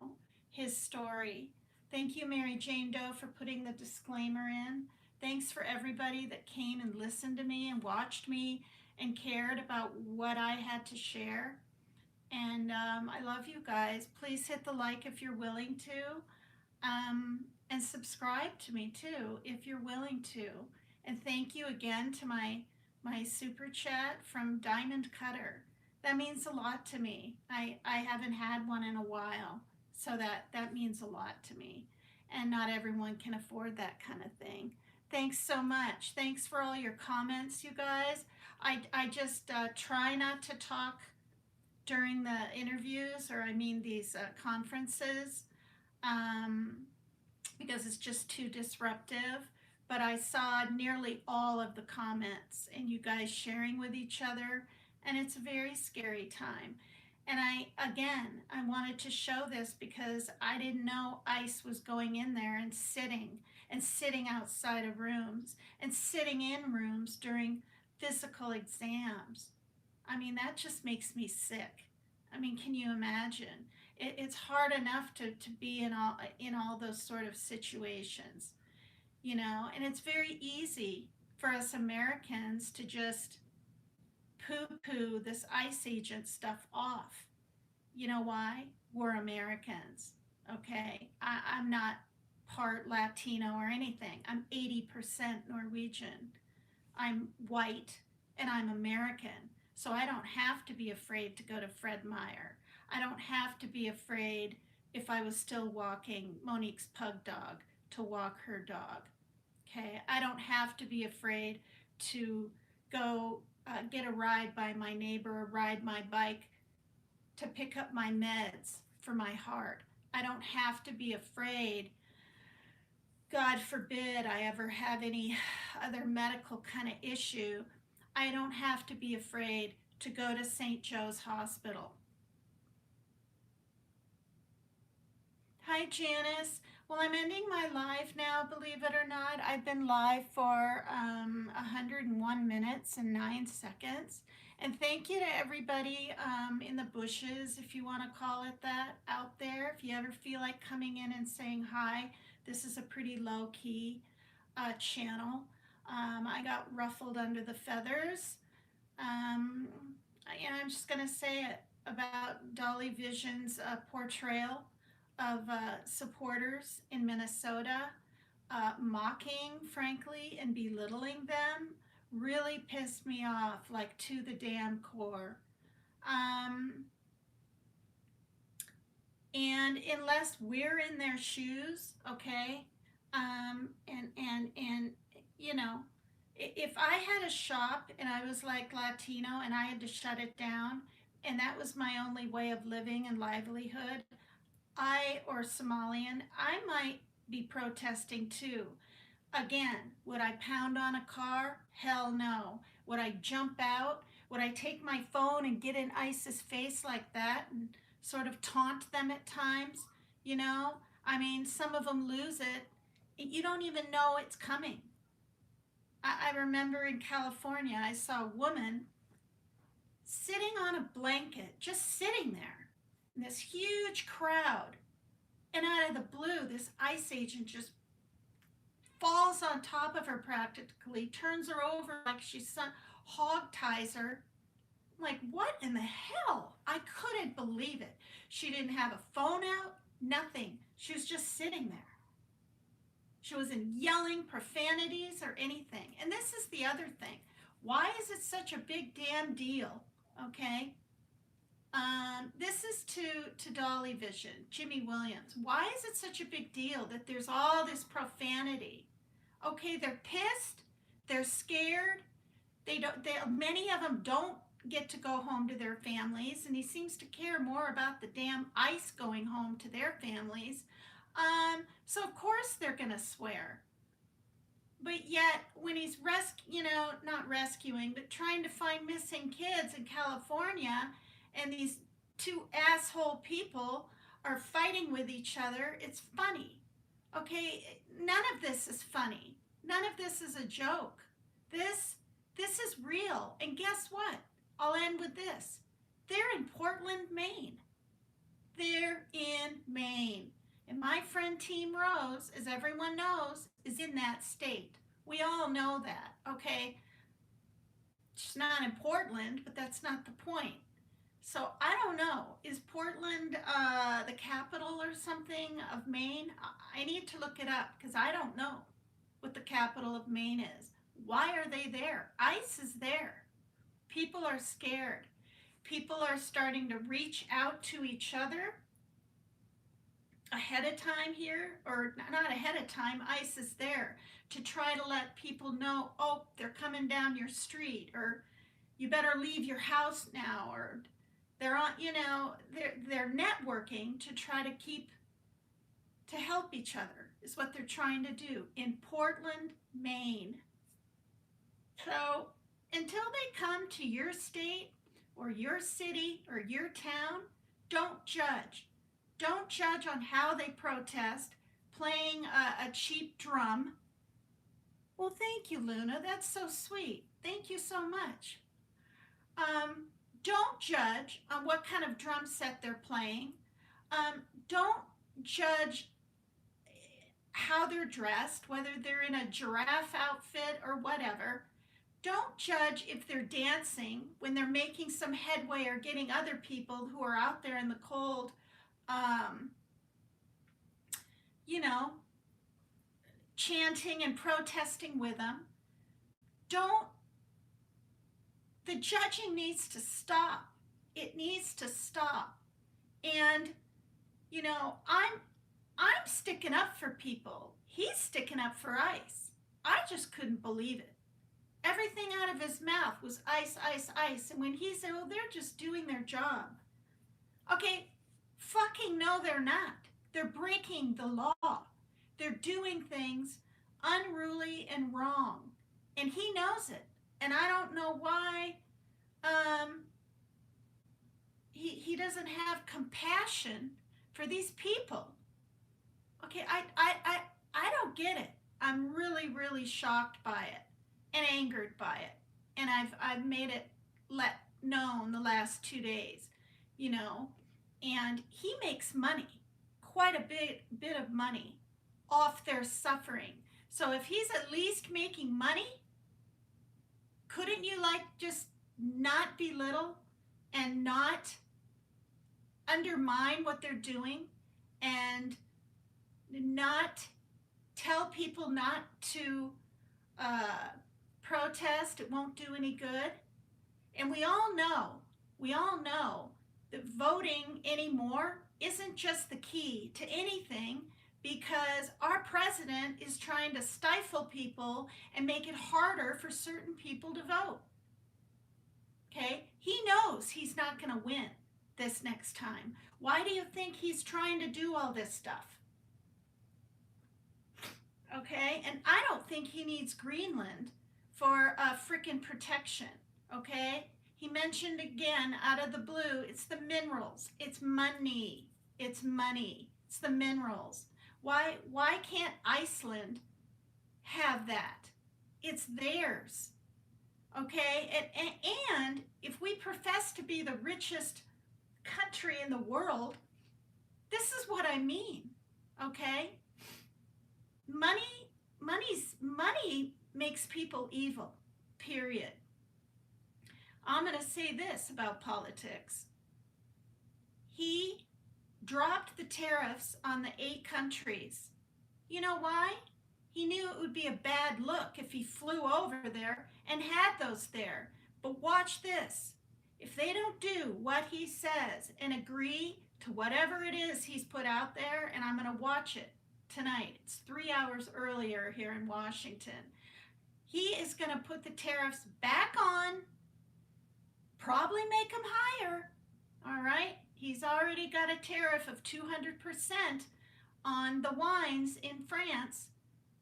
His story. Thank you, Mary Jane Doe, for putting the disclaimer in. Thanks for everybody that came and listened to me and watched me and cared about what I had to share. And I love you guys. Please hit the like if you're willing to. And subscribe to me too if you're willing to. And thank you again to my super chat from Diamond Cutter. That means a lot to me. I haven't had one in a while, so that means a lot to me. And not everyone can afford that kind of thing. Thanks so much. Thanks for all your comments, you guys. I just try not to talk during the interviews, or I mean these conferences, because it's just too disruptive. But I saw nearly all of the comments and you guys sharing with each other, and it's a very scary time. And I wanted to show this because I didn't know ICE was going in there and sitting outside of rooms and sitting in rooms during physical exams. I mean, that just makes me sick. I mean, can you imagine? It's hard enough to be in all those sort of situations, you know, and it's very easy for us Americans to just poo-poo this ICE agent stuff off. You know why? We're Americans, okay? I'm not part Latino or anything. I'm 80% Norwegian. I'm white and I'm American. So I don't have to be afraid to go to Fred Meyer. I don't have to be afraid, if I was still walking Monique's pug dog, to walk her dog. Okay, I don't have to be afraid to go get a ride by my neighbor, or ride my bike to pick up my meds for my heart. I don't have to be afraid, God forbid I ever have any other medical kind of issue. I don't have to be afraid to go to St. Joe's Hospital. Hi, Janice. Well, I'm ending my live now, believe it or not. I've been live for 101 minutes and 9 seconds. And thank you to everybody in the bushes, if you want to call it that, out there. If you ever feel like coming in and saying hi, this is a pretty low-key channel. I got ruffled under the feathers. I'm just going to say it about Dolly Vision's portrayal of supporters in Minnesota, mocking, frankly, and belittling them, really pissed me off, like, to the damn core. And unless we're in their shoes, okay, and you know, if I had a shop and I was like Latino and I had to shut it down, and that was my only way of living and livelihood, or Somalian, I might be protesting too. Again, would I pound on a car? Hell no. Would I jump out? Would I take my phone and get in ICE's face like that and sort of taunt them at times? You know, I mean, some of them lose it. You don't even know it's coming. I remember in California, I saw a woman sitting on a blanket, just sitting there in this huge crowd. And out of the blue, this ICE agent just falls on top of her practically, turns her over like she's some hog ties her. I'm like, what in the hell? I couldn't believe it. She didn't have a phone out, nothing. She was just sitting there. She wasn't yelling profanities or anything. And this is the other thing. Why is it such a big damn deal? Okay. This is to Dolly Vision, Jimmy Williams. Why is it such a big deal that there's all this profanity? Okay, they're pissed, they're scared. Many of them don't get to go home to their families, and he seems to care more about the damn ICE going home to their families. So of course they're gonna swear. But yet, when he's not rescuing, but trying to find missing kids in California, and these two asshole people are fighting with each other, it's funny. Okay, none of this is funny. None of this is a joke. This is real. And guess what? I'll end with this. They're in Portland, Maine. They're in Maine. And my friend Team Rose, as everyone knows, is in that state. We all know that, okay? She's not in Portland, but that's not the point. So I don't know. Is Portland the capital or something of Maine? I need to look it up because I don't know what the capital of Maine is. Why are they there? ICE is there. People are scared. People are starting to reach out to each other ahead of time here, or not ahead of time. ICE is there to try to let people know, oh, they're coming down your street, or you better leave your house now, or they're on, they're networking to try to help each other is what they're trying to do in Portland, Maine. So until they come to your state or your city or your town, don't judge. Don't judge on how they protest, playing a cheap drum. Well, thank you, Luna. That's so sweet. Thank you so much. Don't judge on what kind of drum set they're playing. Don't judge how they're dressed, whether they're in a giraffe outfit or whatever. Don't judge if they're dancing when they're making some headway or getting other people who are out there in the cold, chanting and protesting with them. The judging needs to stop. It needs to stop. And, I'm sticking up for people. He's sticking up for ICE. I just couldn't believe it. Everything out of his mouth was ICE, ICE, ICE. And when he said, well, they're just doing their job. Okay, fucking no, they're not. They're breaking the law. They're doing things unruly and wrong. And he knows it. And I don't know why he doesn't have compassion for these people. Okay, I don't get it. I'm really, really shocked by it and angered by it. And I've made it known the last 2 days, and he makes money, quite a bit of money off their suffering. So if he's at least making money, couldn't you just not belittle and not undermine what they're doing and not tell people not to protest? It won't do any good. And we all know that voting anymore isn't just the key to anything, because our president is trying to stifle people and make it harder for certain people to vote. Okay? He knows he's not going to win this next time. Why do you think he's trying to do all this stuff? Okay? And I don't think he needs Greenland for frickin' protection. Okay? He mentioned again out of the blue, it's the minerals. It's money. It's money. It's the minerals. Why can't Iceland have that? It's theirs. Okay? And if we profess to be the richest country in the world, this is what I mean. Okay? Money makes people evil. Period. I'm going to say this about politics. He dropped the tariffs on the 8 countries. You know why? He knew it would be a bad look if he flew over there and had those there. But watch this. If they don't do what he says and agree to whatever it is he's put out there, and I'm going to watch it tonight. It's 3 hours earlier here in Washington. He is going to put the tariffs back on, probably make them higher. All right? He's already got a tariff of 200% on the wines in France.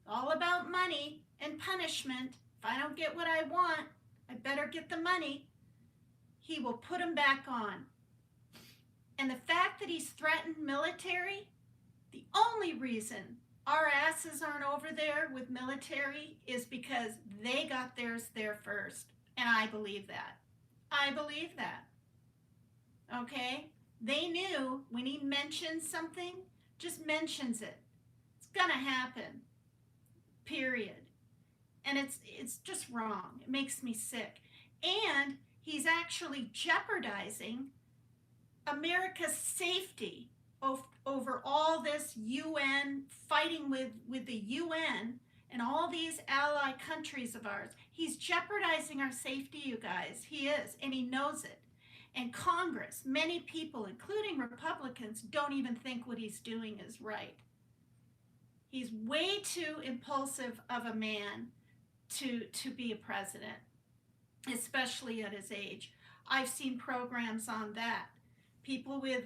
All about money and punishment. If I don't get what I want, I better get the money. He will put them back on. And the fact that he's threatened military, the only reason our asses aren't over there with military is because they got theirs there first. And I believe that. I believe that. Okay? They knew when he mentioned something, just mentions it. It's gonna happen. Period. And it's just wrong. It makes me sick. And he's actually jeopardizing America's safety over all this UN fighting with the UN and all these ally countries of ours. He's jeopardizing our safety, you guys. He is, and he knows it. And Congress, many people, including Republicans, don't even think what he's doing is right. He's way too impulsive of a man to be a president, especially at his age. I've seen programs on that. People with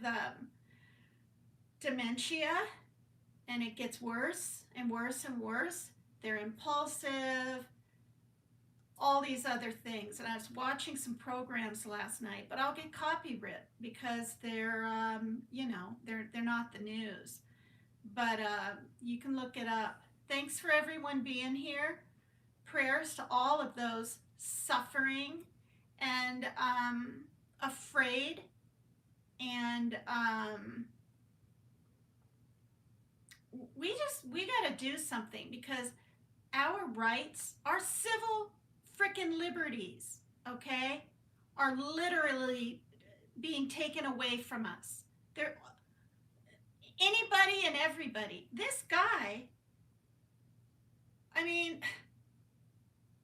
dementia, and it gets worse and worse and worse. They're impulsive, all these other things. And I was watching some programs last night, but I'll get copyright because they're, they're not the news. But you can look it up. Thanks for everyone being here. Prayers to all of those suffering and afraid and we got to do something because our rights, our civil frickin' liberties, okay, are literally being taken away from us. They're anybody and everybody. This guy, I mean,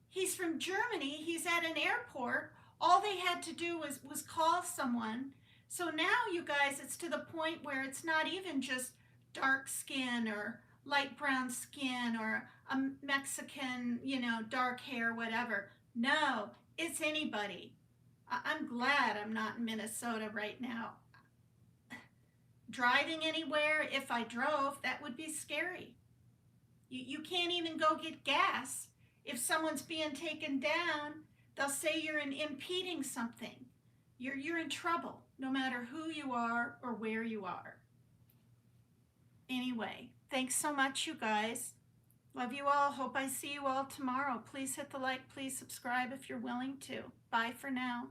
he's from Germany. He's at an airport. All they had to do was call someone. So now, you guys, it's to the point where it's not even just dark skin or light brown skin or a Mexican, dark hair, whatever. No, it's anybody. I'm glad I'm not in Minnesota right now. Driving anywhere, if I drove, that would be scary. You can't even go get gas. If someone's being taken down, they'll say you're impeding something. You're in trouble, no matter who you are or where you are. Anyway, thanks so much, you guys. Love you all. Hope I see you all tomorrow. Please hit the like. Please subscribe if you're willing to. Bye for now.